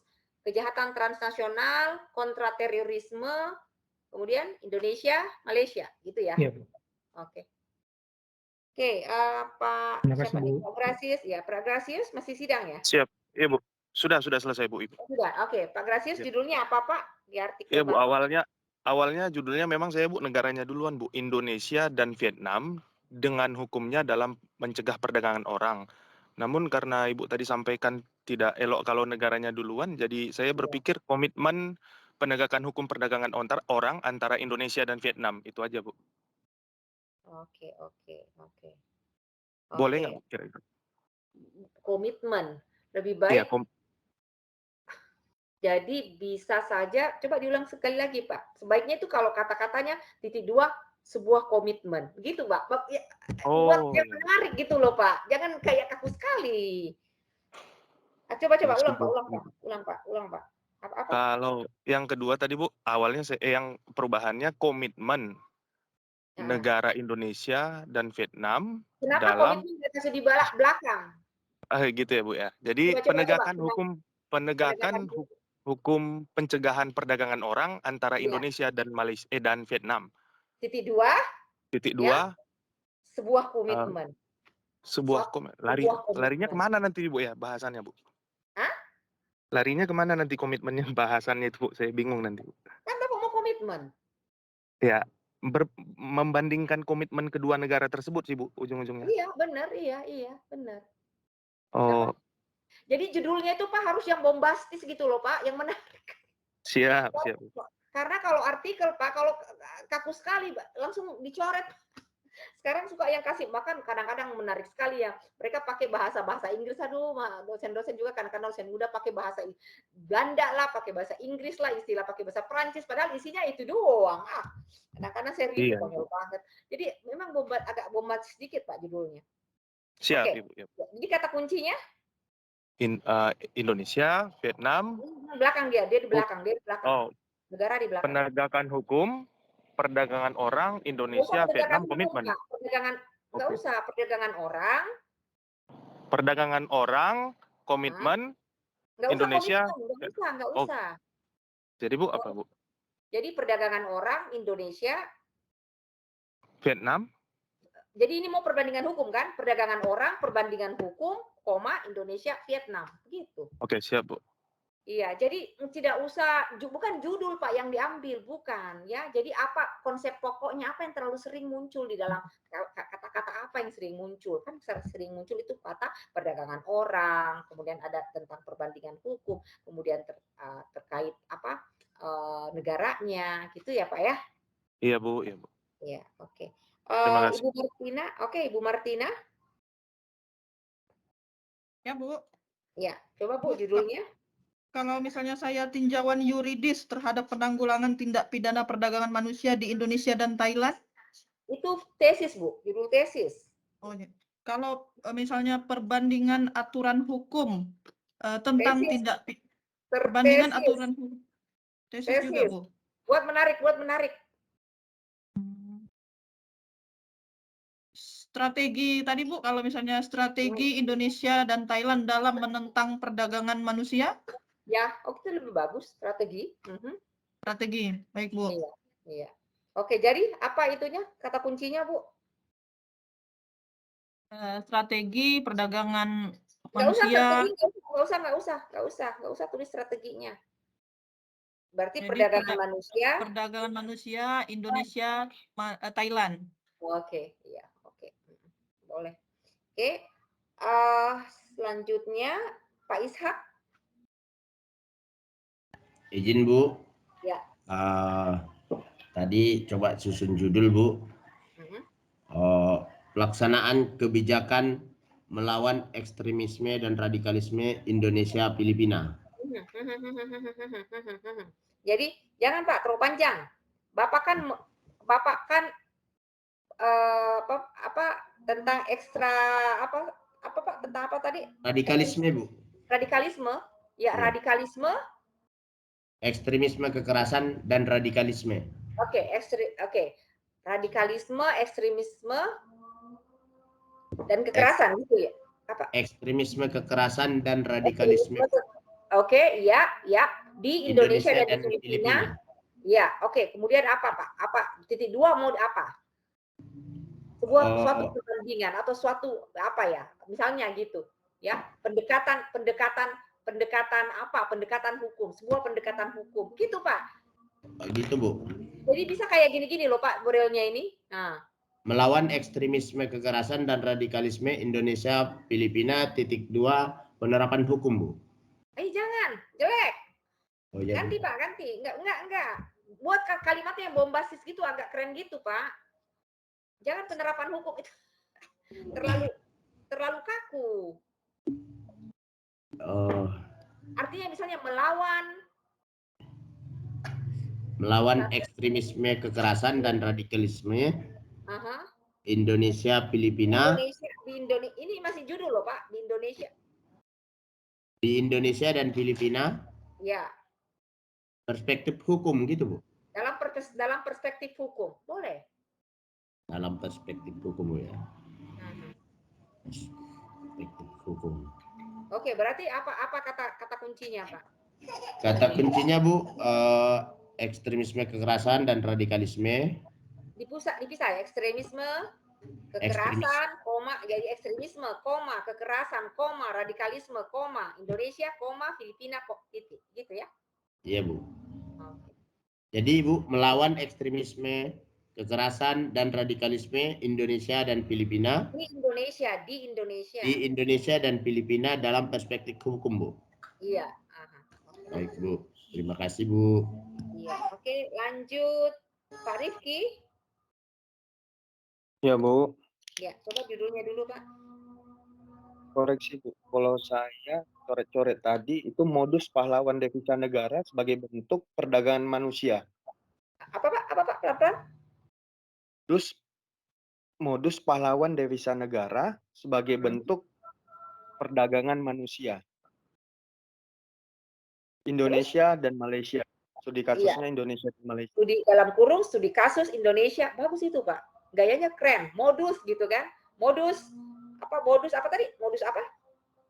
Kejahatan transnasional, kontraterorisme, kemudian Indonesia, Malaysia, gitu ya? Iya, Bu. Oke. Oke, Pak Grasius, ya Pak Grasius masih sidang ya? Siap, iya Bu. Sudah selesai Bu Ibu. Sudah, oke. Pak Grasius judulnya apa Pak? Di artikel iya Bu, awalnya judulnya memang saya Bu negaranya duluan Bu, Indonesia dan Vietnam dengan hukumnya dalam mencegah perdagangan orang. Namun karena Ibu tadi sampaikan tidak elok kalau negaranya duluan, jadi saya berpikir komitmen penegakan hukum perdagangan orang antara Indonesia dan Vietnam. Itu aja, Bu. Oke. Boleh nggak, Bu, kira-kira? Komitmen. Lebih Iya, baik. Jadi bisa saja, coba diulang sekali lagi, Pak. Sebaiknya itu kalau kata-katanya titik 2, sebuah komitmen. Begitu, Pak. Buat yang menarik gitu loh, Pak. Jangan kayak kaku sekali. Coba ulang, Pak. Apa? Kalau yang kedua tadi, Bu, awalnya yang perubahannya komitmen negara Indonesia dan Vietnam. Kenapa dalam komitmen dikasih di belakang? Gitu ya, Bu ya. Jadi penegakan hukum pencegahan perdagangan orang antara Indonesia dan Malaysia dan Vietnam. Titik 2. Ya, sebuah komitmen. Larinya kemana nanti, Bu ya, bahasannya, Bu? Hah? Larinya kemana nanti komitmennya, bahasannya itu, Bu? Saya bingung nanti, Bu. Kan Bapak mau komitmen. Ya, membandingkan komitmen kedua negara tersebut sih, Bu, ujung-ujungnya. Iya, benar. Iya, benar. Oh. Jadi judulnya itu, Pak, harus yang bombastis gitu loh, Pak, yang menarik. Siap. Karena kalau artikel, Pak, kalau kaku sekali, langsung dicoret. Sekarang suka yang kasih, bahkan kadang-kadang menarik sekali ya. Mereka pakai bahasa Inggris, aduh, dosen-dosen juga kadang-kadang dosen muda pakai bahasa Belanda lah, pakai bahasa Inggris lah, istilah pakai bahasa Prancis, padahal isinya itu doang. Kadang-kadang serius, konyol banget. Jadi memang agak bombastis sedikit, Pak, judulnya. Siap, Oke. Ibu. Jadi kata kuncinya? Indonesia, Vietnam. Belakang dia di belakang. Oh. Negara di belakang. Penegakan hukum, perdagangan orang, Indonesia, Vietnam, komitmen. Nggak usah, perdagangan orang. Perdagangan orang, komitmen, Indonesia. Nggak usah. Jadi, Bu, apa, Bu? Jadi perdagangan orang, Indonesia, Vietnam. Jadi ini mau perbandingan hukum kan? Perdagangan orang, perbandingan hukum, Indonesia, Vietnam. Gitu. Oke, siap, Bu. Iya, jadi tidak usah, bukan judul, Pak, yang diambil, bukan. Ya, jadi apa konsep pokoknya, apa yang terlalu sering muncul di dalam kata-kata apa yang sering muncul. Kan sering muncul itu kata perdagangan orang, kemudian ada tentang perbandingan hukum, kemudian terkait apa negaranya, gitu ya, Pak ya? Iya, Bu. Iya, oke. Terima kasih. Ibu Martina, Ibu Martina. Ya, Bu. Ya, coba Bu judulnya. Kalau misalnya saya tinjauan yuridis terhadap penanggulangan tindak pidana perdagangan manusia di Indonesia dan Thailand. Itu tesis, Bu, judul tesis. Oh, ya. Kalau misalnya perbandingan aturan hukum tentang tindak perbandingan aturan hukum. Tesis juga, Bu. Buat menarik. Strategi tadi, Bu, kalau misalnya strategi Indonesia dan Thailand dalam menentang perdagangan manusia? Ya, itu lebih bagus, strategi. Strategi, baik, Bu. Iya. Oke, jadi apa itunya? Kata kuncinya, Bu? Strategi perdagangan manusia. Nggak usah tulis strateginya. Berarti jadi, perdagangan manusia. Perdagangan manusia Indonesia, Thailand. Oke, iya. Oke. Boleh. Oke. Selanjutnya Pak Ishak. Izin, Bu. Ya. Tadi coba susun judul, Bu. Pelaksanaan kebijakan melawan ekstremisme dan radikalisme Indonesia Filipina. Jadi jangan, Pak, terlalu panjang. Bapak kan tentang tentang apa tadi? Radikalisme, Bu. Radikalisme. Ya, radikalisme. Ekstremisme, kekerasan, dan radikalisme. Oke. Radikalisme, ekstremisme, dan kekerasan, gitu ya? Apa? Ekstremisme, kekerasan, dan radikalisme. Oke, ya. Di Indonesia dan Filipina. Ya, oke. Kemudian apa, Pak? Titik 2 mau apa? Suatu perbandingan atau suatu apa ya? Misalnya gitu, ya. Pendekatan apa? Pendekatan hukum, sebuah pendekatan hukum. Gitu, Pak. Gitu, Bu. Jadi bisa kayak gini-gini loh, Pak, borelnya ini. Nah. Melawan ekstremisme, kekerasan, dan radikalisme Indonesia Filipina, titik 2, penerapan hukum, Bu. Jangan, jelek. Oh ya. Ganti Pak, ganti. Enggak. Buat kalimatnya yang bombastis gitu, agak keren gitu Pak. Jangan penerapan hukum itu terlalu kaku. Oh. Artinya misalnya melawan ekstremisme, kekerasan dan radikalisme. Aha. Indonesia, Filipina. Ini masih judul loh Pak, di Indonesia. Di Indonesia dan Filipina. Ya. Perspektif hukum gitu Bu. Dalam perspektif hukum, boleh. Dalam perspektif hukum ya. Perspektif hukum. Oke, berarti apa kata kuncinya Pak? Kata kuncinya Bu, ekstremisme, kekerasan dan radikalisme. Dipisah ya, ekstremisme, kekerasan, koma, jadi ekstremisme, koma, kekerasan, koma, radikalisme, koma, Indonesia, koma, Filipina, titik, gitu ya? Iya Bu. Jadi Bu, melawan ekstremisme, kekerasan dan radikalisme Indonesia dan Filipina. Di Indonesia. Di Indonesia dan Filipina dalam perspektif hukum Bu. Iya. Baik Bu, terima kasih Bu. Iya, oke, lanjut Pak Rifki. Ya Bu. Ya, coba judulnya dulu Pak. Koreksi Bu, kalau saya coret-coret tadi itu modus pahlawan devisa negara sebagai bentuk perdagangan manusia. Apa Pak? Pelan-pelan. Modus pahlawan devisa negara sebagai bentuk perdagangan manusia. Indonesia dan Malaysia. Studi kasusnya Indonesia dan Malaysia. Studi dalam kurung, studi kasus Indonesia. Bagus itu Pak. Gayanya keren. Modus gitu kan. Modus apa tadi? Modus apa?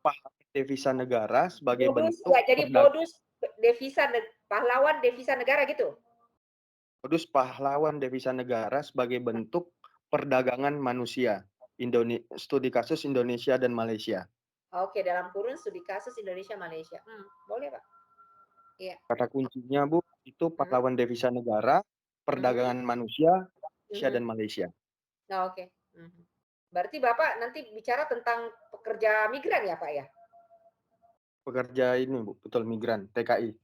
Pahlawan devisa negara sebagai bentuk jadi modus pahlawan devisa negara gitu. Modus pahlawan devisa negara sebagai bentuk perdagangan manusia. Studi kasus Indonesia dan Malaysia. Oke, dalam kurun studi kasus Indonesia Malaysia. Boleh Pak. Iya. Kata kuncinya Bu, itu pahlawan devisa negara, perdagangan manusia, Indonesia dan Malaysia. Nah, oke. Berarti Bapak nanti bicara tentang pekerja migran ya Pak ya? Pekerja ini Bu, betul migran, TKI.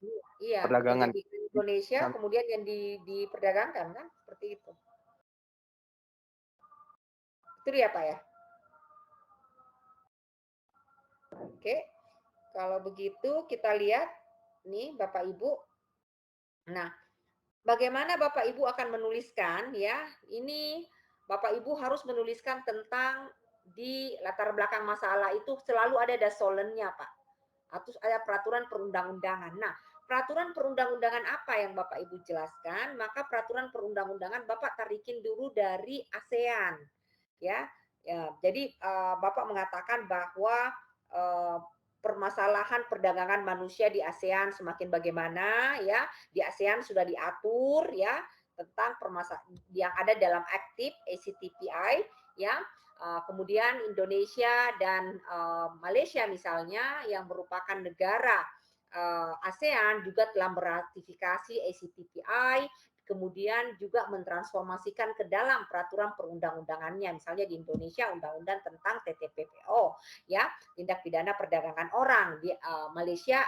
Iya, perdagangan di Indonesia kemudian yang diperdagangkan kan? Seperti itu. Itu dia Pak ya? Oke. Kalau begitu kita lihat nih Bapak Ibu. Nah, bagaimana Bapak Ibu akan menuliskan ya? Ini Bapak Ibu harus menuliskan tentang di latar belakang masalah itu selalu ada dasolennya Pak. Atau ada peraturan perundang-undangan. Nah, peraturan perundang-undangan apa yang Bapak Ibu jelaskan? Maka peraturan perundang-undangan Bapak tarikin dulu dari ASEAN. Ya, jadi Bapak mengatakan bahwa permasalahan perdagangan manusia di ASEAN semakin bagaimana ya. Di ASEAN sudah diatur ya tentang permasalahan yang ada dalam aktif ACTPI ya. Kemudian Indonesia dan Malaysia misalnya yang merupakan negara ASEAN juga telah meratifikasi ACTPI, kemudian juga mentransformasikan ke dalam peraturan perundang-undangannya. Misalnya di Indonesia undang-undang tentang TTPPO, ya, tindak pidana perdagangan orang. Di Malaysia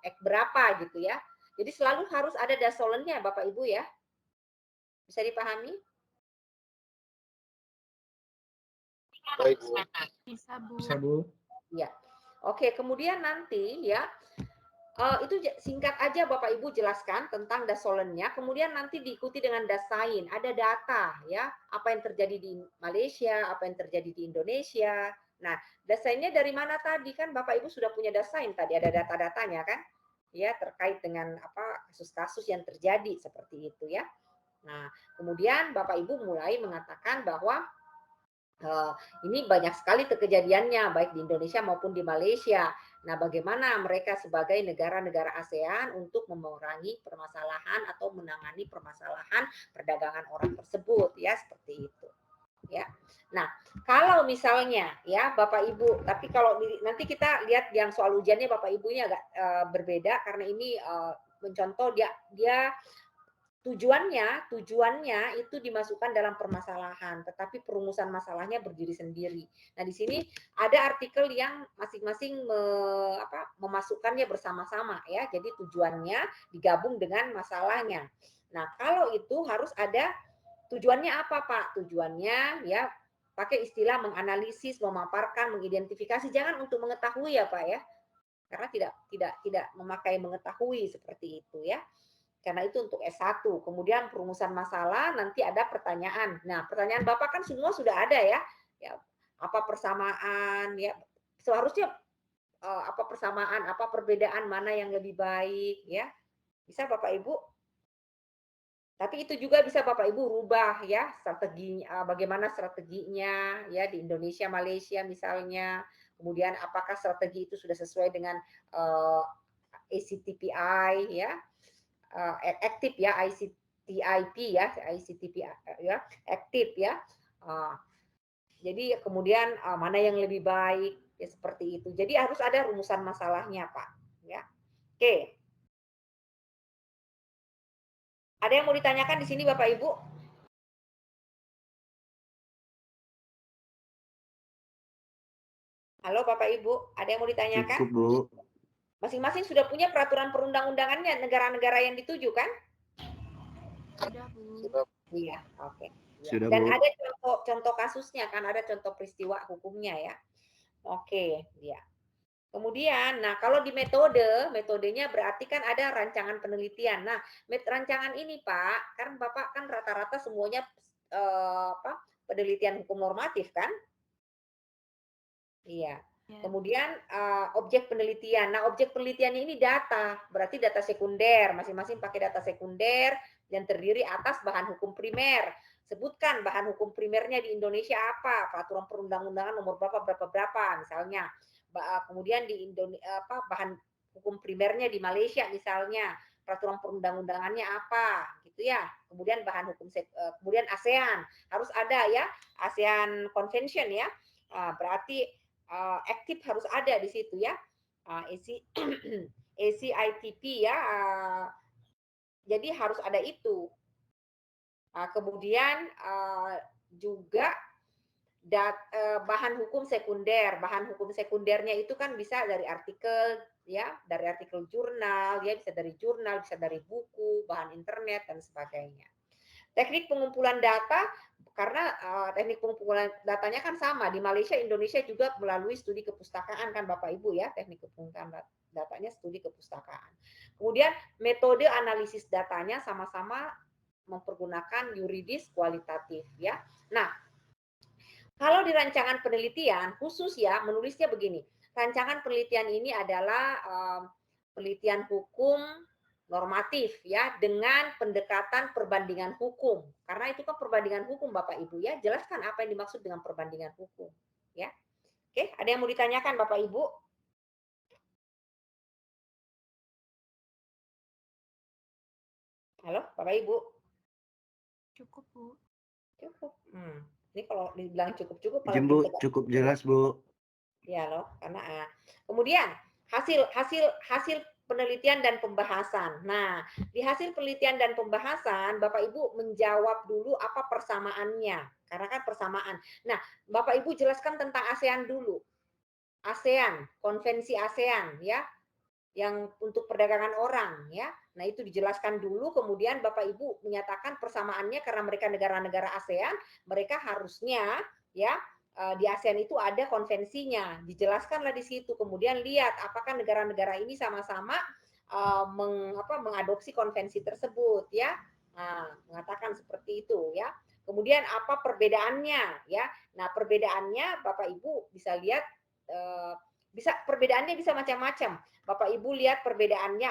Act berapa gitu ya. Jadi selalu harus ada dasolennya Bapak Ibu ya. Bisa dipahami? Baik Bu. Bisa Bu. Bisa Bu. Ya. Oke, kemudian nanti ya itu singkat aja Bapak Ibu jelaskan tentang dasolennya, kemudian nanti diikuti dengan dasain, ada data ya, apa yang terjadi di Malaysia, apa yang terjadi di Indonesia. Nah, dasainnya dari mana tadi kan Bapak Ibu sudah punya dasain tadi, ada data-datanya kan? Ya, terkait dengan apa kasus-kasus yang terjadi seperti itu ya. Nah, kemudian Bapak Ibu mulai mengatakan bahwa ini banyak sekali kejadiannya baik di Indonesia maupun di Malaysia. Nah, bagaimana mereka sebagai negara-negara ASEAN untuk mengurangi permasalahan atau menangani permasalahan perdagangan orang tersebut ya, seperti itu. Ya. Nah, kalau misalnya ya Bapak Ibu, tapi kalau nanti kita lihat yang soal ujiannya Bapak Ibunya agak berbeda karena ini mencontoh dia tujuannya itu dimasukkan dalam permasalahan, tetapi perumusan masalahnya berdiri sendiri. Nah, di sini ada artikel yang masing-masing memasukkannya bersama-sama ya. Jadi tujuannya digabung dengan masalahnya. Nah, kalau itu harus ada tujuannya apa, Pak? Tujuannya ya pakai istilah menganalisis, memaparkan, mengidentifikasi, jangan untuk mengetahui ya, Pak ya. Karena tidak memakai mengetahui seperti itu ya. Karena itu untuk S1. Kemudian perumusan masalah, nanti ada pertanyaan. Nah, pertanyaan Bapak kan semua sudah ada ya. Ya, apa persamaan ya? Seharusnya apa persamaan, apa perbedaan, mana yang lebih baik ya. Bisa Bapak Ibu? Tapi itu juga bisa Bapak Ibu rubah ya strateginya, bagaimana strateginya ya di Indonesia, Malaysia misalnya. Kemudian apakah strategi itu sudah sesuai dengan ACTPI ya. Aktif ya, ICTIP ya, ICTP ya, aktif ya. Jadi kemudian mana yang lebih baik ya seperti itu. Jadi harus ada rumusan masalahnya, Pak. Ya, oke. Ada yang mau ditanyakan di sini, Bapak Ibu? Halo, Bapak Ibu, ada yang mau ditanyakan? Cukup, Bu. Masing-masing sudah punya peraturan perundang-undangannya negara-negara yang dituju kan? Sudah, Bu. Iya, oke. Sudah, Dan Bu. ada contoh kasusnya kan, ada contoh peristiwa hukumnya ya. Oke, ya. Kemudian, nah kalau di metodenya berarti kan ada rancangan penelitian. Nah, rancangan ini Pak, kan Bapak kan rata-rata semuanya penelitian hukum normatif kan? Iya. Kemudian objek penelitian. Nah, objek penelitiannya ini data, berarti data sekunder. Masing-masing pakai data sekunder yang terdiri atas bahan hukum primer. Sebutkan bahan hukum primernya di Indonesia apa? Peraturan perundang-undangan nomor berapa misalnya. Kemudian di bahan hukum primernya di Malaysia misalnya. Peraturan perundang-undangannya apa? Gitu ya. Kemudian bahan hukum kemudian ASEAN. Harus ada ya, ASEAN Convention ya. Berarti aktif harus ada di situ ya, ACITP ya, jadi harus ada itu. Kemudian juga bahan hukum sekundernya itu kan bisa dari artikel ya, dari artikel jurnal ya, bisa dari jurnal, bisa dari buku, bahan internet dan sebagainya. Teknik pengumpulan data, karena teknik pengumpulan datanya kan sama di Malaysia, Indonesia juga melalui studi kepustakaan kan Bapak Ibu ya, teknik pengumpulan datanya studi kepustakaan. Kemudian metode analisis datanya sama-sama mempergunakan yuridis kualitatif ya. Nah, kalau di rancangan penelitian khusus ya menulisnya begini. Rancangan penelitian ini adalah penelitian hukum normatif ya dengan pendekatan perbandingan hukum. Karena itu kan perbandingan hukum Bapak Ibu ya. Jelaskan apa yang dimaksud dengan perbandingan hukum ya. Oke, ada yang mau ditanyakan Bapak Ibu? Halo, Bapak Ibu? Cukup, Bu. Cukup. Ini kalau dibilang cukup-cukup Izin, Bu, cukup jelas, Bu. Ya loh, karena kemudian hasil penelitian dan pembahasan. Nah, di hasil penelitian dan pembahasan, Bapak Ibu menjawab dulu apa persamaannya. Karena kan persamaan. Nah, Bapak Ibu jelaskan tentang ASEAN dulu. ASEAN, konvensi ASEAN ya, yang untuk perdagangan orang ya. Nah, itu dijelaskan dulu, kemudian Bapak Ibu menyatakan persamaannya karena mereka negara-negara ASEAN, mereka harusnya ya di ASEAN itu ada konvensinya, dijelaskanlah di situ. Kemudian lihat apakah negara-negara ini sama-sama mengadopsi konvensi tersebut ya. Nah, mengatakan seperti itu ya. Kemudian apa perbedaannya ya. Nah, perbedaannya Bapak Ibu bisa lihat perbedaannya bisa macam-macam. Bapak Ibu lihat perbedaannya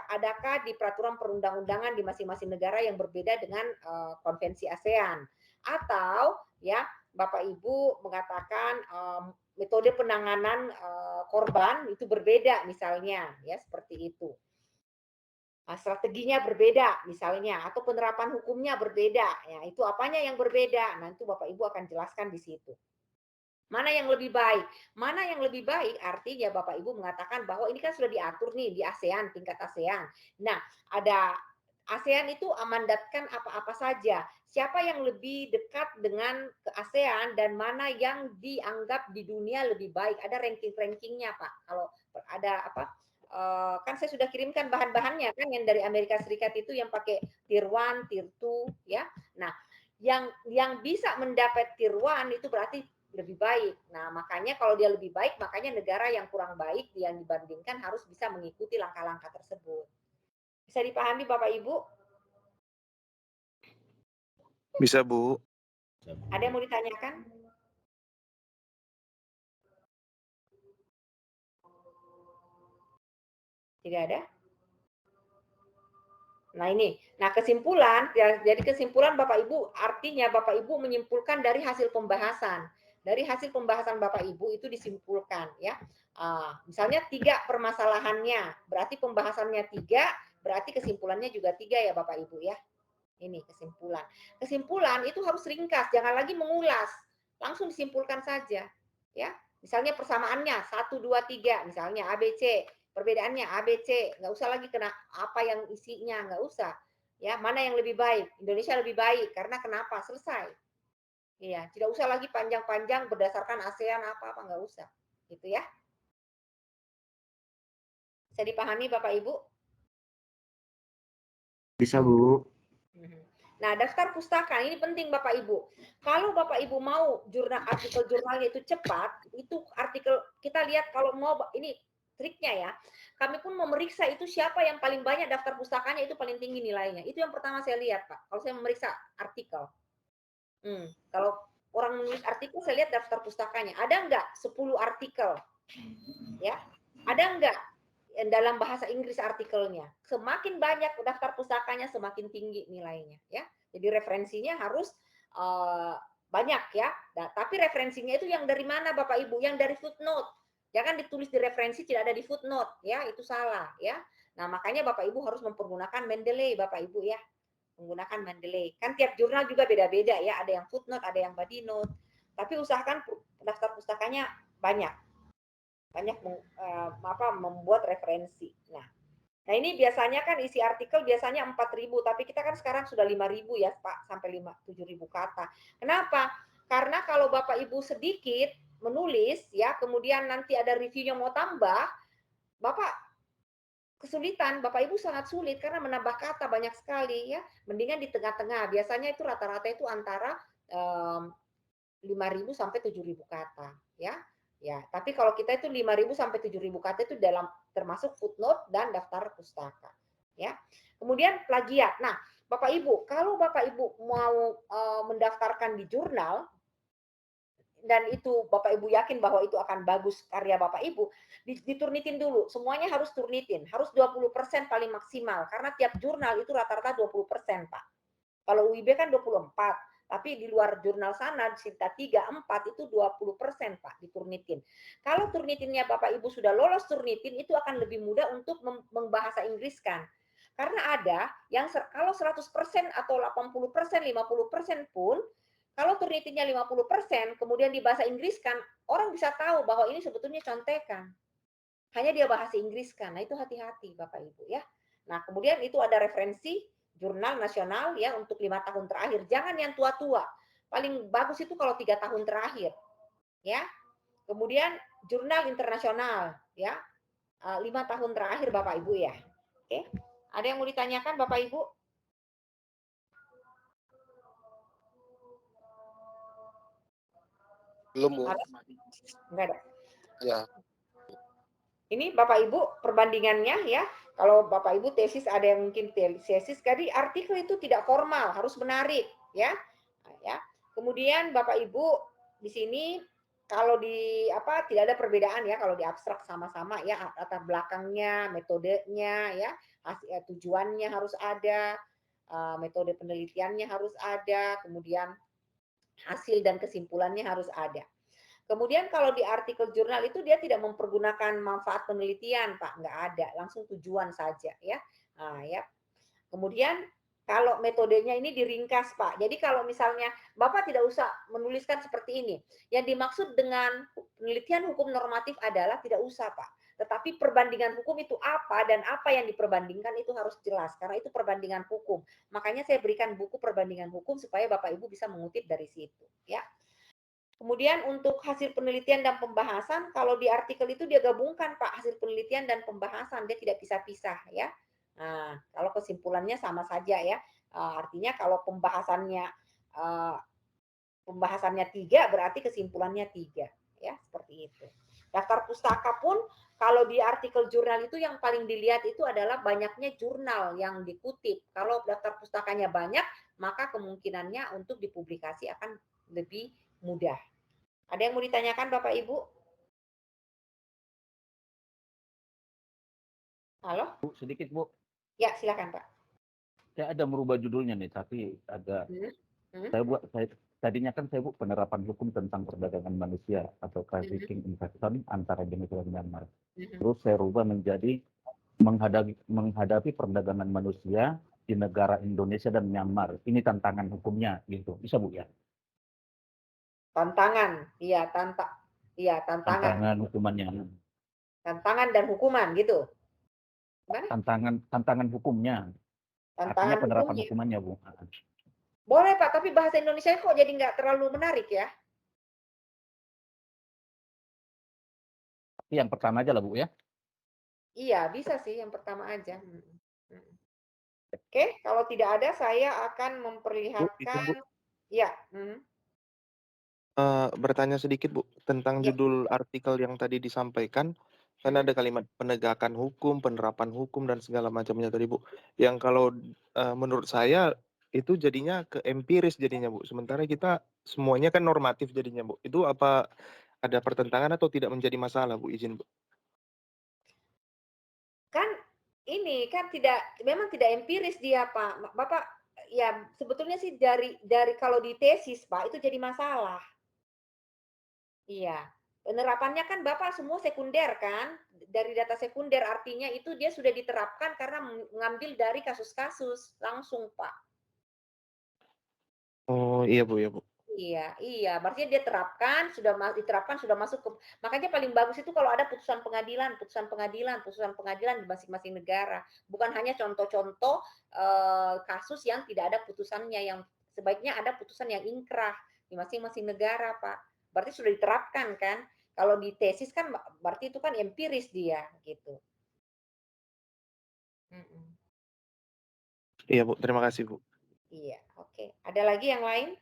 adakah di peraturan perundang-undangan di masing-masing negara yang berbeda dengan konvensi ASEAN, atau ya Bapak Ibu mengatakan metode penanganan korban itu berbeda misalnya ya, seperti itu. Strateginya berbeda misalnya, atau penerapan hukumnya berbeda. Ya, itu apanya yang berbeda? Nah, itu Bapak Ibu akan jelaskan di situ. Mana yang lebih baik? Mana yang lebih baik artinya Bapak Ibu mengatakan bahwa ini kan sudah diatur nih di ASEAN, tingkat ASEAN. Nah, ada ASEAN itu amandatkan apa-apa saja. Siapa yang lebih dekat dengan ke ASEAN dan mana yang dianggap di dunia lebih baik. Ada ranking-rankingnya, Pak. Kalau ada apa, kan saya sudah kirimkan bahan-bahannya kan yang dari Amerika Serikat itu yang pakai tier 1, tier 2, ya. Nah, yang bisa mendapat tier 1 itu berarti lebih baik. Nah, makanya kalau dia lebih baik, makanya negara yang kurang baik yang dibandingkan harus bisa mengikuti langkah-langkah tersebut. Bisa dipahami Bapak Ibu? Bisa, Bu. Ada yang mau ditanyakan? Tidak ada? Nah ini, nah kesimpulan, ya, jadi kesimpulan Bapak Ibu, artinya Bapak Ibu menyimpulkan dari hasil pembahasan. Dari hasil pembahasan Bapak Ibu itu disimpulkan ya. Misalnya 3 permasalahannya, berarti pembahasannya 3, berarti kesimpulannya juga 3 ya Bapak Ibu ya. Ini kesimpulan. Kesimpulan itu harus ringkas, jangan lagi mengulas. Langsung disimpulkan saja. Ya. Misalnya persamaannya 1, 2, 3, misalnya ABC. Perbedaannya ABC, nggak usah lagi kena apa yang isinya, nggak usah. Ya, mana yang lebih baik? Indonesia lebih baik karena kenapa? Selesai. Iya, tidak usah lagi panjang-panjang berdasarkan ASEAN apa-apa, nggak usah. Gitu ya. Bisa dipahami Bapak Ibu? Bisa, Bu. Nah, daftar pustaka ini penting Bapak Ibu. Kalau Bapak Ibu mau artikel jurnalnya itu cepat, itu artikel kita lihat kalau mau ini triknya ya. Kami pun memeriksa itu siapa yang paling banyak daftar pustakanya itu paling tinggi nilainya. Itu yang pertama saya lihat, Pak. Kalau saya memeriksa artikel. Kalau orang menulis artikel saya lihat daftar pustakanya. Ada enggak 10 artikel? Ya. Ada enggak dalam bahasa Inggris artikelnya? Semakin banyak daftar pustakanya semakin tinggi nilainya ya. Jadi referensinya harus banyak ya. Nah, tapi referensinya itu yang dari mana Bapak Ibu? Yang dari footnote. Jangan ditulis di referensi tidak ada di footnote ya, itu salah ya. Nah, makanya Bapak Ibu harus mempergunakan Mendeley Bapak Ibu ya. Menggunakan Mendeley. Kan tiap jurnal juga beda-beda ya, ada yang footnote, ada yang body note. Tapi usahakan daftar pustakanya banyak membuat referensi. Nah, ini biasanya kan isi artikel biasanya 4.000, tapi kita kan sekarang sudah 5.000 ya Pak, sampai 7.000 kata. Kenapa? Karena kalau Bapak Ibu sedikit menulis ya, kemudian nanti ada reviewnya mau tambah, Bapak kesulitan, Bapak Ibu sangat sulit karena menambah kata banyak sekali ya. Mendingan di tengah-tengah. Biasanya itu rata-rata itu antara 5.000 sampai 7.000 kata ya. Ya, tapi kalau kita itu 5.000 sampai 7.000 kata itu dalam termasuk footnote dan daftar pustaka. Ya. Kemudian plagiat. Nah, Bapak Ibu, kalau Bapak Ibu mau mendaftarkan di jurnal dan itu Bapak Ibu yakin bahwa itu akan bagus karya Bapak Ibu, diturnitin dulu. Semuanya harus turnitin. Harus 20% paling maksimal karena tiap jurnal itu rata-rata 20%, Pak. Kalau UIB kan 24. Tapi di luar jurnal sana, Sinta 3, 4 itu 20% Pak diturnitin. Kalau turnitinnya Bapak Ibu sudah lolos turnitin, itu akan lebih mudah untuk membahasa Inggriskan. Karena ada yang kalau 100% atau 80%, 50% pun, kalau turnitinnya 50%, kemudian dibahasa Inggriskan, orang bisa tahu bahwa ini sebetulnya contekan. Hanya dia bahasa Inggriskan. Nah itu hati-hati Bapak Ibu ya. Nah kemudian itu ada referensi jurnal nasional ya untuk 5 tahun terakhir. Jangan yang tua-tua. Paling bagus itu kalau 3 tahun terakhir. Ya. Kemudian jurnal internasional ya. 5 tahun terakhir Bapak Ibu ya. Oke. Ada yang mau ditanyakan Bapak Ibu? Belum, Bu. Enggak ada. Ya. Ini Bapak Ibu perbandingannya ya. Kalau Bapak Ibu tesis ada yang mungkin tesis, jadi artikel itu tidak formal, harus menarik ya. Ya. Kemudian Bapak Ibu di sini kalau di tidak ada perbedaan ya kalau di abstrak sama-sama ya, latar belakangnya, metodenya ya, tujuannya harus ada, metode penelitiannya harus ada, kemudian hasil dan kesimpulannya harus ada. Kemudian kalau di artikel jurnal itu dia tidak mempergunakan manfaat penelitian, Pak, nggak ada, langsung tujuan saja ya. Nah, ya. Kemudian kalau metodenya ini diringkas, Pak. Jadi kalau misalnya Bapak tidak usah menuliskan seperti ini. Yang dimaksud dengan penelitian hukum normatif adalah tidak usah, Pak. Tetapi perbandingan hukum itu apa dan apa yang diperbandingkan itu harus jelas. Karena itu perbandingan hukum. Makanya saya berikan buku perbandingan hukum supaya Bapak Ibu bisa mengutip dari situ. Ya. Kemudian untuk hasil penelitian dan pembahasan, kalau di artikel itu dia gabungkan, Pak, hasil penelitian dan pembahasan. Dia tidak pisah-pisah, ya. Nah, kalau kesimpulannya sama saja ya. Artinya kalau pembahasannya 3 berarti kesimpulannya 3 ya, seperti itu. Daftar pustaka pun kalau di artikel jurnal itu yang paling dilihat itu adalah banyaknya jurnal yang dikutip. Kalau daftar pustakanya banyak, maka kemungkinannya untuk dipublikasi akan lebih mudah. Ada yang mau ditanyakan Bapak Ibu? Halo? Bu, sedikit Bu. Ya, silakan Pak. Saya ada merubah judulnya nih, tapi agak tadinya kan saya Bu penerapan hukum tentang perdagangan manusia atau trafficking in person antara Indonesia dan Myanmar. Terus saya rubah menjadi menghadapi perdagangan manusia di negara Indonesia dan Myanmar. Ini tantangan hukumnya gitu. Bisa Bu ya? Tantangan, iya tantangan. Tantangan hukumannya. Tantangan dan hukuman gitu. Gimana? Tantangan hukumnya. Artinya penerapan hukumannya, Bu. Boleh, Pak, tapi bahasa Indonesia kok jadi nggak terlalu menarik ya? Yang pertama aja lah, Bu, ya? Iya, bisa sih yang pertama aja. Oke, kalau tidak ada, saya akan memperlihatkan. Ya. Bertanya sedikit, Bu, tentang judul artikel yang tadi disampaikan. Kan ada kalimat penegakan hukum, penerapan hukum, dan segala macamnya tadi, Bu. Yang kalau menurut saya itu jadinya ke empiris jadinya, Bu. Sementara kita semuanya kan normatif jadinya, Bu. Itu apa ada pertentangan atau tidak menjadi masalah, Bu? Izin, Bu. Kan ini kan memang tidak empiris dia, Pak. Bapak, ya sebetulnya sih dari kalau di tesis, Pak, itu jadi masalah. Iya. Penerapannya kan Bapak semua sekunder kan, dari data sekunder artinya itu dia sudah diterapkan karena mengambil dari kasus-kasus langsung Pak. Oh iya Bu, ya Bu. Iya, berarti dia diterapkan sudah masuk ke, makanya paling bagus itu kalau ada putusan pengadilan di masing-masing negara, bukan hanya contoh-contoh kasus yang tidak ada putusannya, yang sebaiknya ada putusan yang inkrah di masing-masing negara Pak. Berarti sudah diterapkan kan. Kalau di tesis kan berarti itu kan empiris dia gitu. Iya Bu, terima kasih Bu. Iya, oke. Ada lagi yang lain?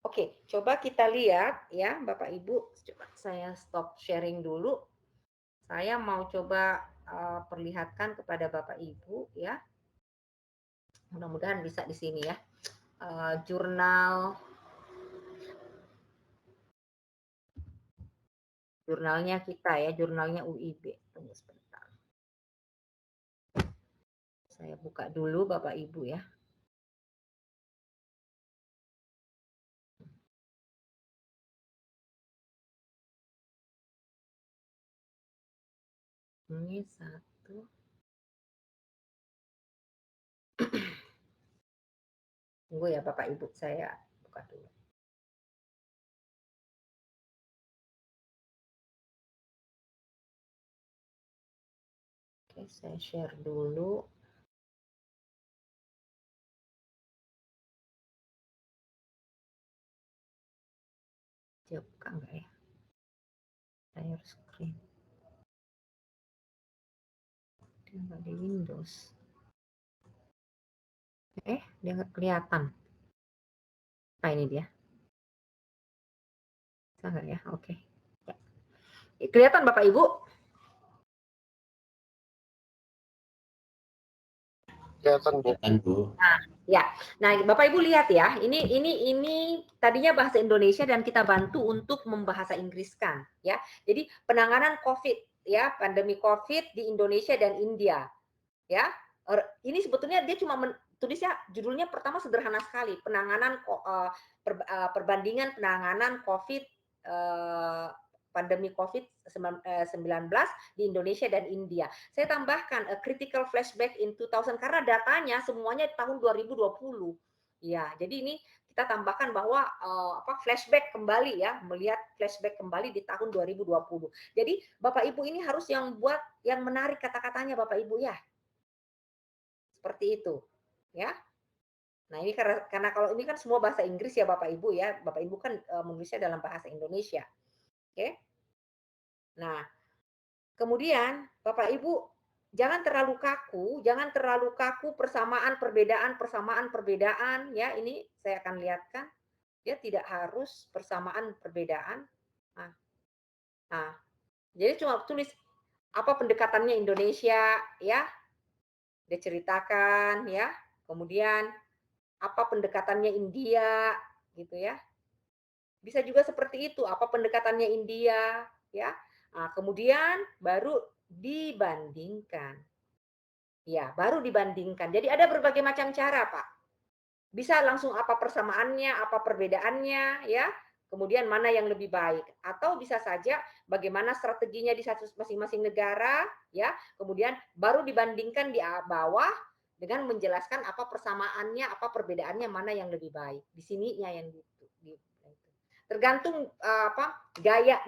Oke, coba kita lihat ya Bapak Ibu. Coba saya stop sharing dulu. Saya mau coba perlihatkan kepada Bapak Ibu ya. Mudah-mudahan bisa di sini ya. Jurnalnya kita ya, jurnalnya UIB. Tunggu sebentar. Saya buka dulu Bapak Ibu ya. Ini satu. Tunggu ya Bapak Ibu, saya buka dulu. Oke, saya share dulu. Dia buka enggak ya? Share screen. Dia enggak di Windows. Dia nggak kelihatan. Apa ini dia? Bisa nggak ya? Oke. Kelihatan Bapak Ibu? Kelihatan Bu. Nah, ya. Nah, Bapak Ibu lihat ya. Ini tadinya bahasa Indonesia dan kita bantu untuk membahasa Inggriskan ya. Jadi penanganan COVID ya, pandemi COVID di Indonesia dan India. Ya. Ini sebetulnya dia cuma tulisnya judulnya pertama sederhana sekali, penanganan perbandingan penanganan COVID pandemi COVID-19 di Indonesia dan India. Saya tambahkan a critical flashback in 2000 karena datanya semuanya tahun 2020. Ya, jadi ini kita tambahkan bahwa flashback kembali ya, melihat flashback kembali di tahun 2020. Jadi Bapak Ibu ini harus yang buat yang menarik kata-katanya Bapak Ibu ya. Seperti itu. Ya. Nah, ini karena kalau ini kan semua bahasa Inggris ya Bapak Ibu ya. Bapak Ibu kan menulisnya dalam bahasa Indonesia. Oke. Nah, kemudian Bapak Ibu jangan terlalu kaku persamaan perbedaan ya. Ini saya akan lihatkan. Ya, tidak harus persamaan perbedaan. Nah, jadi cuma tulis apa pendekatannya Indonesia ya. Diceritakan ya. Kemudian apa pendekatannya India gitu ya. Bisa juga seperti itu, apa pendekatannya India ya. Nah, kemudian baru dibandingkan. Ya, baru dibandingkan. Jadi ada berbagai macam cara, Pak. Bisa langsung apa persamaannya, apa perbedaannya ya. Kemudian mana yang lebih baik atau bisa saja bagaimana strateginya di masing-masing negara ya. Kemudian baru dibandingkan di bawah dengan menjelaskan apa persamaannya, apa perbedaannya, mana yang lebih baik. Di sininya yang gitu. Tergantung gaya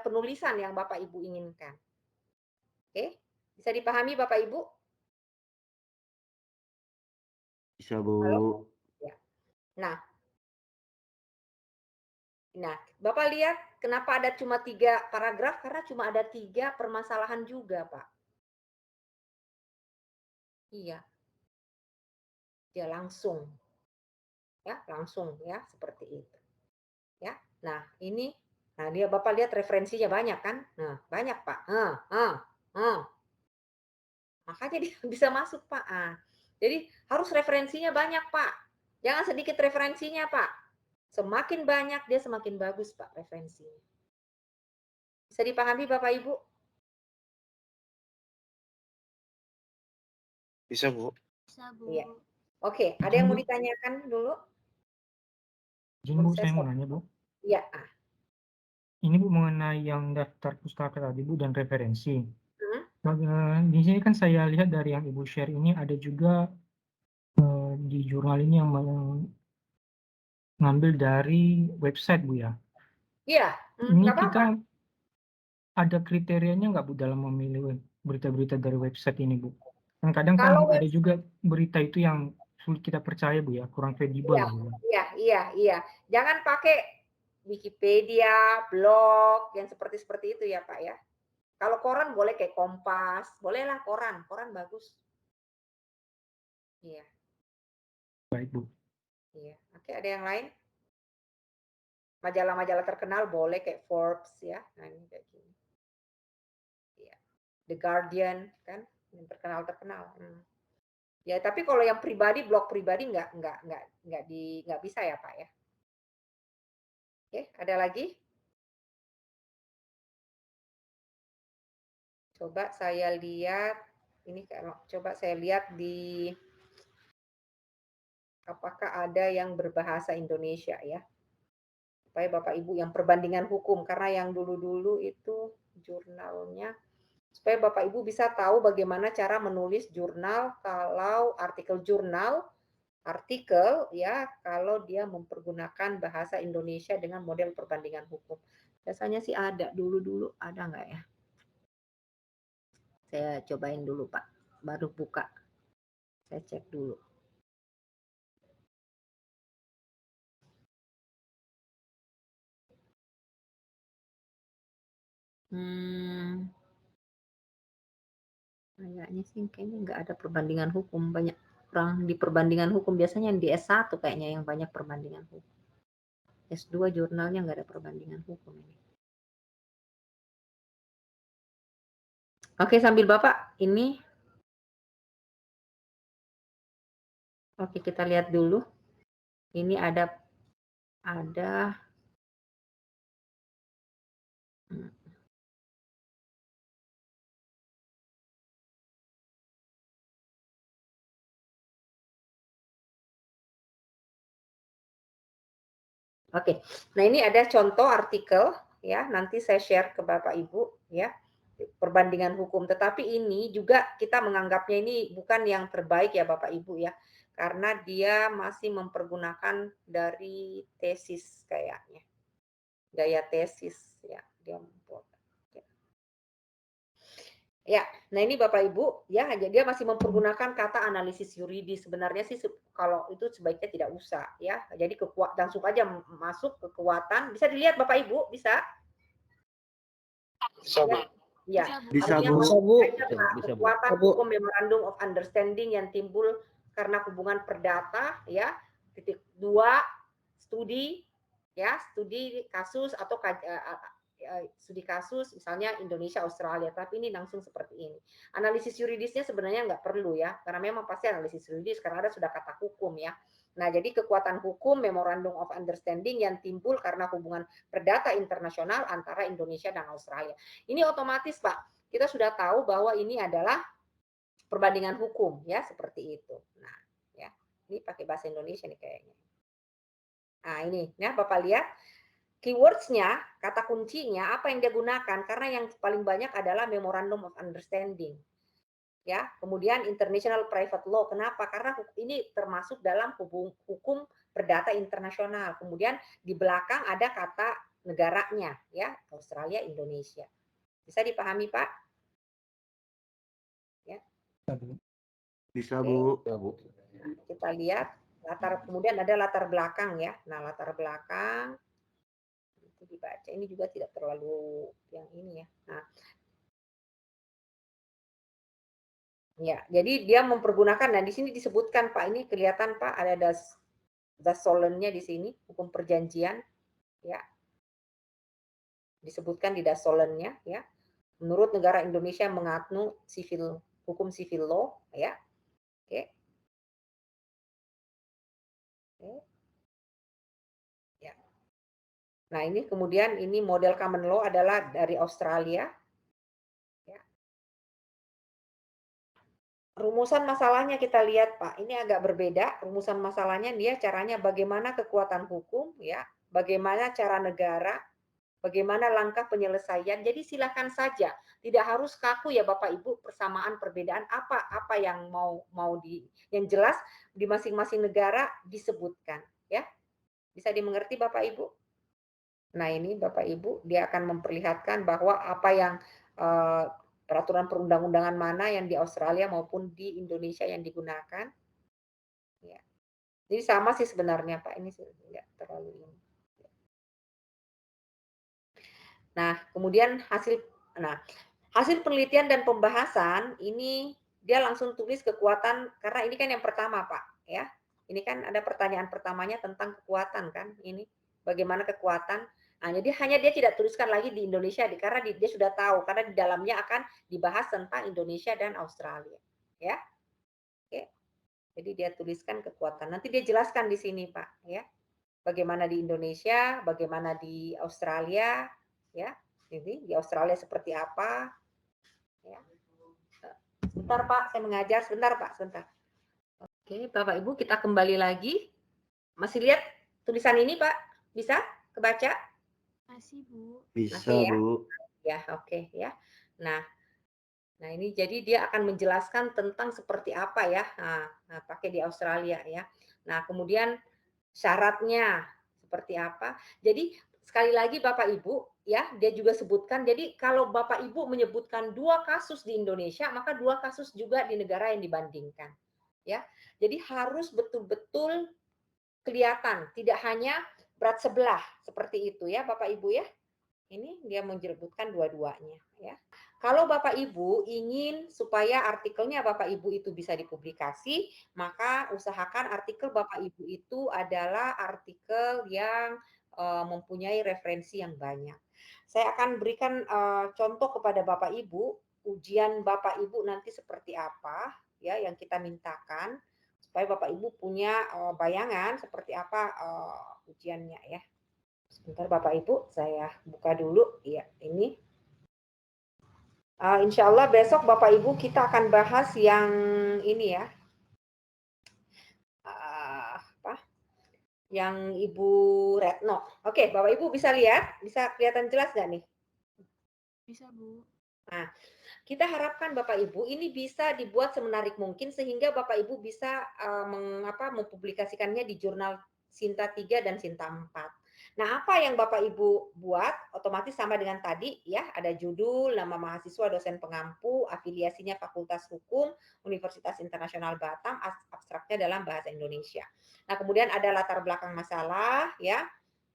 penulisan yang Bapak Ibu inginkan. Oke, bisa dipahami Bapak Ibu? Bisa, Bu. Halo? Ya. Nah, Bapak lihat kenapa ada cuma 3 paragraf? Karena cuma ada 3 permasalahan juga, Pak. Iya. Ya langsung. Ya, langsung ya, seperti itu. Ya. Nah, ini dia Bapak lihat referensinya banyak kan? Nah, banyak, Pak. Makanya dia bisa masuk, Pak. Jadi harus referensinya banyak, Pak. Jangan sedikit referensinya, Pak. Semakin banyak dia semakin bagus, Pak, referensinya. Bisa dipahami Bapak Ibu? Bisa, Bu. Bisa, Bu. Iya. Oke, ada yang mau ditanyakan dulu? Izin Bu, saya mau nanya Bu. Iya. Ini Bu mengenai yang daftar pustaka tadi Bu dan referensi. Di sini kan saya lihat dari yang Ibu share ini ada juga di jurnal ini yang mengambil dari website Bu ya. Iya. Ini kita ada kriterianya nggak Bu dalam memilih berita-berita dari website ini Bu? Kan kadang kan ada juga berita itu yang sulit kita percaya Bu ya, kurang kredibel. Iya. Jangan pakai Wikipedia, blog yang seperti itu ya Pak ya. Kalau koran boleh kayak Kompas, bolehlah koran bagus. Iya. Baik Bu. Iya. Oke, ada yang lain? Majalah-majalah terkenal boleh kayak Forbes ya. Nah, ini kayak gini. Iya. The Guardian kan, yang terkenal. Ya, tapi kalau yang pribadi, blog pribadi nggak bisa ya Pak ya. Oke, ada lagi? Coba saya lihat di apakah ada yang berbahasa Indonesia ya. Supaya Bapak Ibu yang perbandingan hukum karena yang dulu-dulu itu jurnalnya supaya Bapak Ibu bisa tahu bagaimana cara menulis jurnal kalau artikel ya kalau dia mempergunakan bahasa Indonesia dengan model perbandingan hukum. Biasanya sih ada dulu ada nggak ya? Saya cobain dulu Pak, baru buka. Saya cek dulu. Kayaknya sih nggak ada perbandingan hukum, banyak orang di perbandingan hukum biasanya yang di S1 kayaknya yang banyak perbandingan hukum. S2 jurnalnya nggak ada perbandingan hukum ini. Oke, sambil Bapak ini. Oke, kita lihat dulu. Ini ada Oke. Nah, ini ada contoh artikel ya, nanti saya share ke Bapak Ibu ya, perbandingan hukum. Tetapi ini juga kita menganggapnya ini bukan yang terbaik ya Bapak Ibu ya, karena dia masih mempergunakan dari tesis kayaknya, gaya tesis ya, dia membuat. Ya, nah ini Bapak Ibu ya, dia masih mempergunakan kata analisis yuridis. Sebenarnya sih kalau itu sebaiknya tidak usah ya. Jadi langsung aja masuk kekuatan. Bisa dilihat Bapak Ibu, bisa? Bisa, Bu. Ya, Bisa, artinya Bu. kekuatan hukum memorandum of understanding yang timbul karena hubungan perdata ya. Titik 2 studi ya, studi kasus atau studi kasus misalnya Indonesia Australia, tapi ini langsung seperti ini. Analisis yuridisnya sebenarnya nggak perlu ya, karena memang pasti analisis yuridis karena ada sudah kata hukum ya. Nah, jadi kekuatan hukum memorandum of understanding yang timbul karena hubungan perdata internasional antara Indonesia dan Australia. Ini otomatis Pak, kita sudah tahu bahwa ini adalah perbandingan hukum ya, seperti itu. Nah, ya. Ini pakai bahasa Indonesia nih kayaknya. Nah, ini ya Bapak lihat. Keywords-nya, kata kuncinya, apa yang dia gunakan? Karena yang paling banyak adalah Memorandum of Understanding. Ya, kemudian International Private Law. Kenapa? Karena ini termasuk dalam hukum perdata internasional. Kemudian di belakang ada kata negaranya, ya, Australia, Indonesia. Bisa dipahami, Pak? Ya. Bisa, Bu. Nah, kita lihat kemudian ada latar belakang ya. Nah, latar belakang itu dibaca, ini juga tidak terlalu yang ini ya. Nah, ya, jadi dia mempergunakan, nah di sini disebutkan Pak, ini kelihatan Pak ada das solemnnya di sini, hukum perjanjian, ya, disebutkan di das solemnnya, ya. Menurut negara Indonesia menganut hukum civil law, ya, oke. Oke. Nah, ini kemudian ini model common law adalah dari Australia. Ya. Rumusan masalahnya kita lihat, Pak. Ini agak berbeda. Rumusan masalahnya dia caranya bagaimana kekuatan hukum, ya, bagaimana cara negara, bagaimana langkah penyelesaian. Jadi silakan saja. Tidak harus kaku ya Bapak Ibu, persamaan perbedaan apa yang yang jelas di masing-masing negara disebutkan, ya. Bisa dimengerti Bapak Ibu? Nah, ini Bapak Ibu, dia akan memperlihatkan bahwa apa yang peraturan perundang-undangan mana yang di Australia maupun di Indonesia yang digunakan. Ya. Jadi sama sih sebenarnya Pak, ini enggak terlalu ini. Nah, kemudian hasil penelitian dan pembahasan ini dia langsung tulis kekuatan, karena ini kan yang pertama Pak, ya. Ini kan ada pertanyaan pertamanya tentang kekuatan kan, ini bagaimana kekuatan. Nah, jadi hanya dia tidak tuliskan lagi di Indonesia, karena dia sudah tahu, karena di dalamnya akan dibahas tentang Indonesia dan Australia. Ya, oke. Jadi dia tuliskan kekuatan. Nanti dia jelaskan di sini, Pak. Ya, bagaimana di Indonesia, bagaimana di Australia, ya. Jadi di Australia seperti apa? Ya. Sebentar, Pak, saya mengajar. Sebentar, Pak, sebentar. Oke, Bapak Ibu, kita kembali lagi. Masih lihat tulisan ini, Pak? Bisa kebaca? Masih, Bu. Bisa, masih, ya? Bu. Ya, oke ya. Nah, ini jadi dia akan menjelaskan tentang seperti apa ya. Nah, pakai di Australia ya. Nah, kemudian syaratnya seperti apa. Jadi sekali lagi Bapak Ibu ya, dia juga sebutkan. Jadi kalau Bapak Ibu menyebutkan 2 kasus di Indonesia, maka 2 kasus juga di negara yang dibandingkan. Ya. Jadi harus betul-betul kelihatan, tidak hanya berat sebelah seperti itu ya Bapak Ibu ya. Ini dia menyebutkan dua-duanya ya. Kalau Bapak Ibu ingin supaya artikelnya Bapak Ibu itu bisa dipublikasi, maka usahakan artikel Bapak Ibu itu adalah artikel yang mempunyai referensi yang banyak. Saya akan berikan contoh kepada Bapak Ibu, ujian Bapak Ibu nanti seperti apa ya yang kita mintakan supaya Bapak Ibu punya bayangan seperti apa ujiannya ya. Sebentar Bapak Ibu, saya buka dulu. Ya, ini. Insya Allah besok Bapak Ibu kita akan bahas yang ini ya. Yang Ibu Retno. Oke, Bapak Ibu bisa lihat? Bisa kelihatan jelas nggak nih? Bisa, Bu. Nah, kita harapkan Bapak Ibu ini bisa dibuat semenarik mungkin sehingga Bapak Ibu bisa mempublikasikannya di jurnal Sinta 3 dan Sinta 4. Nah, apa yang Bapak Ibu buat otomatis sama dengan tadi ya, ada judul, nama mahasiswa, dosen pengampu, afiliasinya Fakultas Hukum, Universitas Internasional Batam, abstraknya dalam bahasa Indonesia. Nah, kemudian ada latar belakang masalah ya,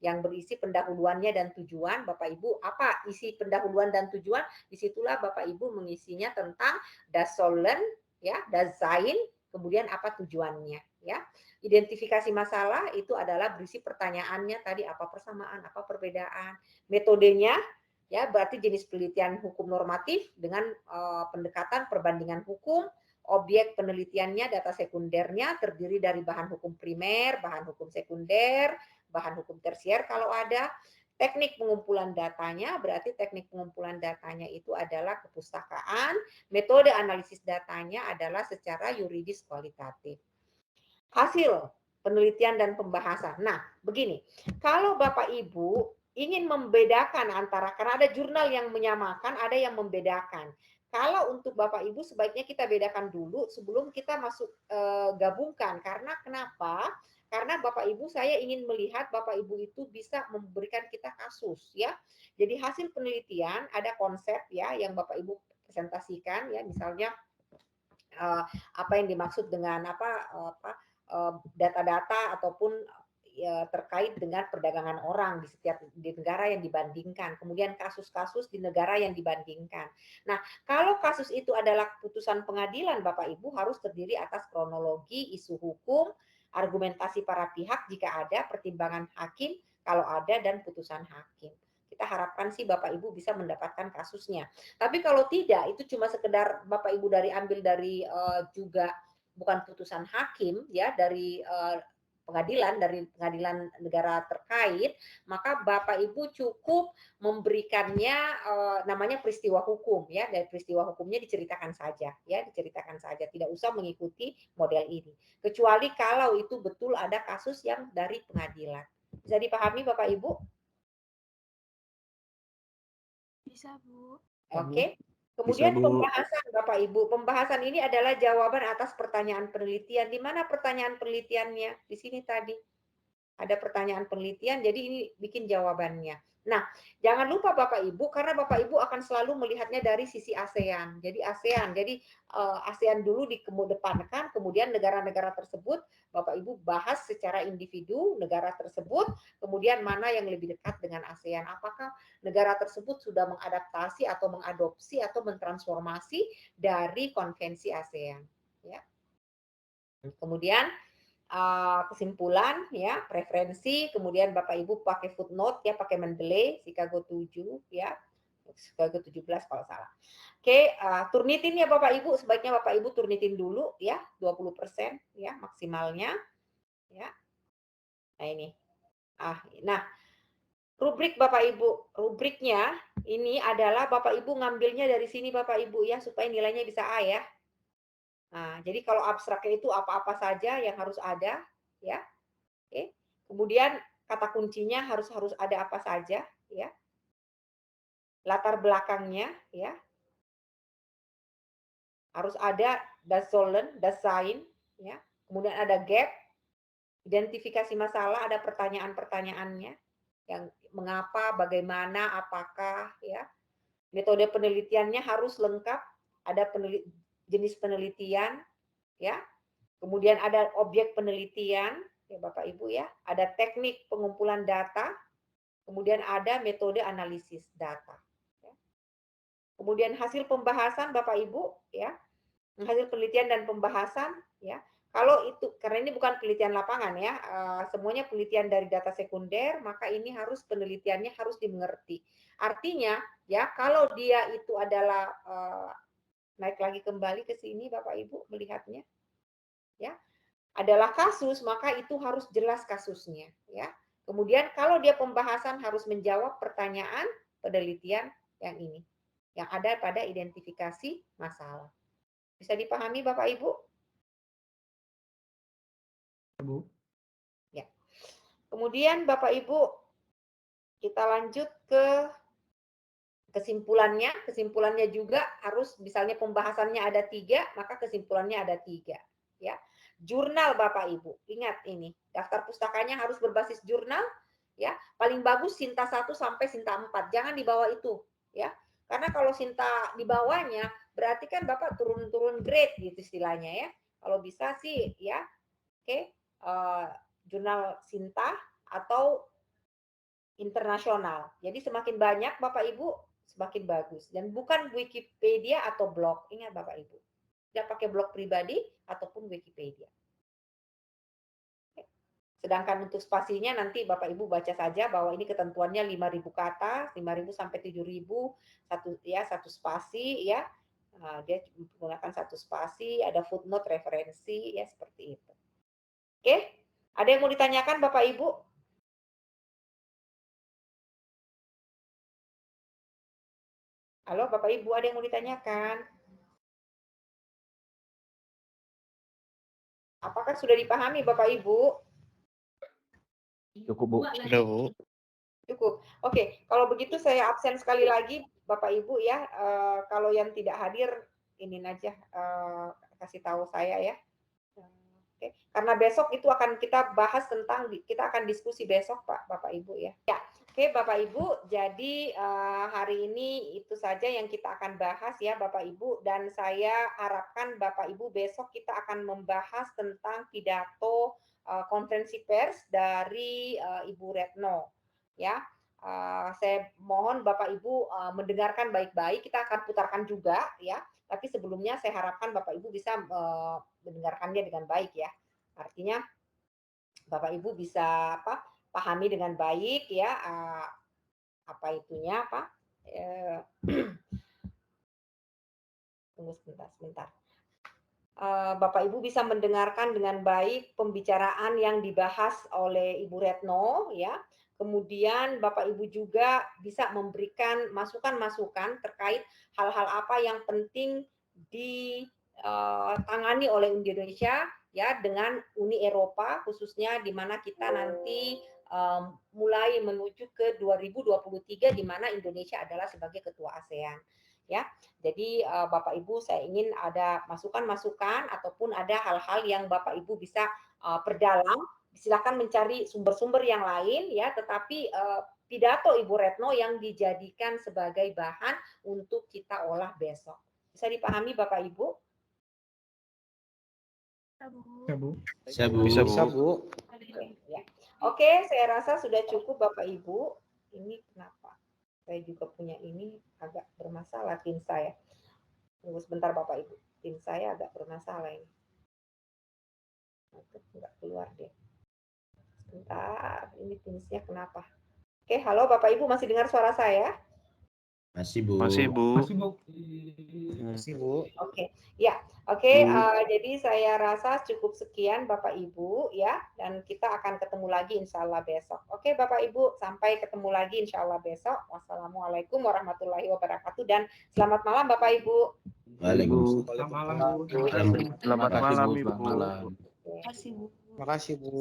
yang berisi pendahuluannya dan tujuan. Bapak Ibu, apa isi pendahuluan dan tujuan? Disitulah Bapak Ibu mengisinya tentang das Sollen, ya, das Sein, kemudian apa tujuannya, ya. Identifikasi masalah itu adalah berisi pertanyaannya tadi, apa persamaan, apa perbedaan, metodenya, ya, berarti jenis penelitian hukum normatif dengan pendekatan perbandingan hukum, objek penelitiannya, data sekundernya terdiri dari bahan hukum primer, bahan hukum sekunder, bahan hukum tersier kalau ada. Teknik pengumpulan datanya, berarti teknik pengumpulan datanya itu adalah kepustakaan, metode analisis datanya adalah secara yuridis kualitatif. Hasil penelitian dan pembahasan. Nah, begini, kalau Bapak Ibu ingin membedakan antara, karena ada jurnal yang menyamakan, ada yang membedakan. Kalau untuk Bapak Ibu sebaiknya kita bedakan dulu sebelum kita masuk gabungkan. Karena kenapa? Karena Bapak Ibu saya ingin melihat Bapak Ibu itu bisa memberikan kita kasus ya. Jadi hasil penelitian ada konsep ya yang Bapak Ibu presentasikan ya, misalnya apa yang dimaksud dengan data-data ataupun ya, terkait dengan perdagangan orang di setiap di negara yang dibandingkan, kemudian kasus-kasus di negara yang dibandingkan. Nah, kalau kasus itu adalah putusan pengadilan, Bapak Ibu harus terdiri atas kronologi, isu hukum, argumentasi para pihak jika ada, pertimbangan hakim kalau ada, dan putusan hakim. Kita harapkan sih Bapak Ibu bisa mendapatkan kasusnya. Tapi kalau tidak, itu cuma sekedar Bapak Ibu ambil dari juga bukan putusan hakim ya, dari pengadilan, dari pengadilan negara terkait, maka Bapak Ibu cukup memberikannya namanya peristiwa hukum ya, dari peristiwa hukumnya diceritakan saja ya, diceritakan saja, tidak usah mengikuti model ini. Kecuali kalau itu betul ada kasus yang dari pengadilan. Bisa dipahami Bapak Ibu? Bisa, Bu. Oke. Kemudian pembahasan Bapak Ibu, pembahasan ini adalah jawaban atas pertanyaan penelitian. Di mana pertanyaan penelitiannya? Di sini tadi. Ada pertanyaan penelitian, jadi ini bikin jawabannya. Nah, jangan lupa Bapak Ibu, karena Bapak Ibu akan selalu melihatnya dari sisi ASEAN. Jadi ASEAN, jadi ASEAN dulu dikemudepankan, kemudian negara-negara tersebut Bapak Ibu bahas secara individu negara tersebut, kemudian mana yang lebih dekat dengan ASEAN. Apakah negara tersebut sudah mengadaptasi atau mengadopsi atau mentransformasi dari konvensi ASEAN. Ya. Kemudian kesimpulan ya, preferensi, kemudian Bapak Ibu pakai footnote ya, pakai Mendeley Chicago 7 ya, Chicago 17 kalau salah. Oke, turnitin ya Bapak Ibu, sebaiknya Bapak Ibu turnitin dulu ya, 20% ya maksimalnya ya. Nah ini. Nah, rubrik Bapak Ibu, rubriknya ini adalah Bapak Ibu ngambilnya dari sini Bapak Ibu ya, supaya nilainya bisa A ya. Nah, jadi kalau abstraknya itu apa-apa saja yang harus ada ya. Oke. Kemudian kata kuncinya harus ada apa saja ya. Latar belakangnya ya. Harus ada das Sollen, das Sein ya. Kemudian ada gap, identifikasi masalah, ada pertanyaan-pertanyaannya yang mengapa, bagaimana, apakah ya. Metode penelitiannya harus lengkap, ada jenis penelitian ya. Kemudian ada objek penelitian ya Bapak Ibu ya, ada teknik pengumpulan data, kemudian ada metode analisis data. Ya. Kemudian hasil pembahasan Bapak Ibu ya, hasil penelitian dan pembahasan ya. Kalau itu, karena ini bukan penelitian lapangan ya, semuanya penelitian dari data sekunder, maka ini harus penelitiannya harus dimengerti. Artinya ya, kalau dia itu adalah naik lagi kembali ke sini Bapak Ibu melihatnya ya, adalah kasus, maka itu harus jelas kasusnya ya. Kemudian kalau dia pembahasan harus menjawab pertanyaan penelitian yang ini, yang ada pada identifikasi masalah. Bisa dipahami Bapak Ibu? Bu. Ya. Kemudian Bapak Ibu, kita lanjut ke kesimpulannya. Kesimpulannya juga harus, misalnya pembahasannya ada 3, maka kesimpulannya ada 3. Ya. Jurnal Bapak Ibu, ingat ini, daftar pustakanya harus berbasis jurnal. Ya, paling bagus Sinta 1 sampai Sinta 4, jangan di bawah itu. Ya, karena kalau Sinta di bawahnya, berarti kan Bapak turun-turun grade gitu istilahnya ya. Kalau bisa sih ya, oke, jurnal Sinta atau internasional. Jadi semakin banyak Bapak Ibu, semakin bagus. Dan bukan Wikipedia atau blog. Ingat Bapak Ibu, tidak pakai blog pribadi ataupun Wikipedia. Sedangkan untuk spasinya nanti Bapak Ibu baca saja bahwa ini ketentuannya 5.000 kata, 5.000 sampai 7.000 satu spasi ya. Nah, dia menggunakan satu spasi, ada footnote, referensi ya, seperti itu. Oke, ada yang mau ditanyakan Bapak Ibu? Halo Bapak Ibu, ada yang mau ditanyakan? Apakah sudah dipahami Bapak Ibu? Cukup, Bu. Sudah, Bu. Cukup. Oke, kalau begitu saya absen sekali lagi Bapak Ibu ya. Kalau yang tidak hadir, ini aja kasih tahu saya ya. Oke. Karena besok itu akan kita bahas tentang, kita akan diskusi besok Bapak Ibu ya. Ya, oke Bapak Ibu. Jadi hari ini itu saja yang kita akan bahas ya Bapak Ibu. Dan saya harapkan Bapak Ibu besok kita akan membahas tentang pidato konferensi pers dari Ibu Retno ya. Saya mohon Bapak Ibu mendengarkan baik-baik, kita akan putarkan juga ya, tapi sebelumnya saya harapkan Bapak Ibu bisa mendengarkannya dengan baik ya. Artinya Bapak Ibu bisa pahami dengan baik ya, apa itunya apa. Tunggu sebentar. Bapak Ibu bisa mendengarkan dengan baik pembicaraan yang dibahas oleh Ibu Retno ya. Kemudian Bapak Ibu juga bisa memberikan masukan-masukan terkait hal-hal apa yang penting ditangani oleh Indonesia ya dengan Uni Eropa, khususnya di mana kita nanti mulai menuju ke 2023 di mana Indonesia adalah sebagai ketua ASEAN. Ya, jadi Bapak Ibu saya ingin ada masukan-masukan ataupun ada hal-hal yang Bapak Ibu bisa perdalam. Silakan mencari sumber-sumber yang lain ya, tetapi pidato Ibu Retno yang dijadikan sebagai bahan untuk kita olah besok. Bisa dipahami Bapak Ibu? Bisa, Bu. Bisa, Bu. Ya. Oke, saya rasa sudah cukup Bapak Ibu. Ini kenapa? Saya juga punya ini agak bermasalah tim saya. Tunggu sebentar Bapak Ibu. Tim saya agak bermasalah ini. Enggak keluar deh. Sebentar, ini Teams-nya kenapa? Oke, halo Bapak Ibu, masih dengar suara saya? Masih, Bu. Masih, Bu. Masih, Bu. Masih, Bu. Oke, ya. Oke, jadi saya rasa cukup sekian Bapak Ibu ya, dan kita akan ketemu lagi insya Allah besok. Oke Bapak Ibu, sampai ketemu lagi insya Allah besok. Wassalamualaikum warahmatullahi wabarakatuh dan selamat malam Bapak Ibu. Waalaikumsalam. Selamat malam, Bu. Selamat malam, Ibu. Terima kasih, Bu.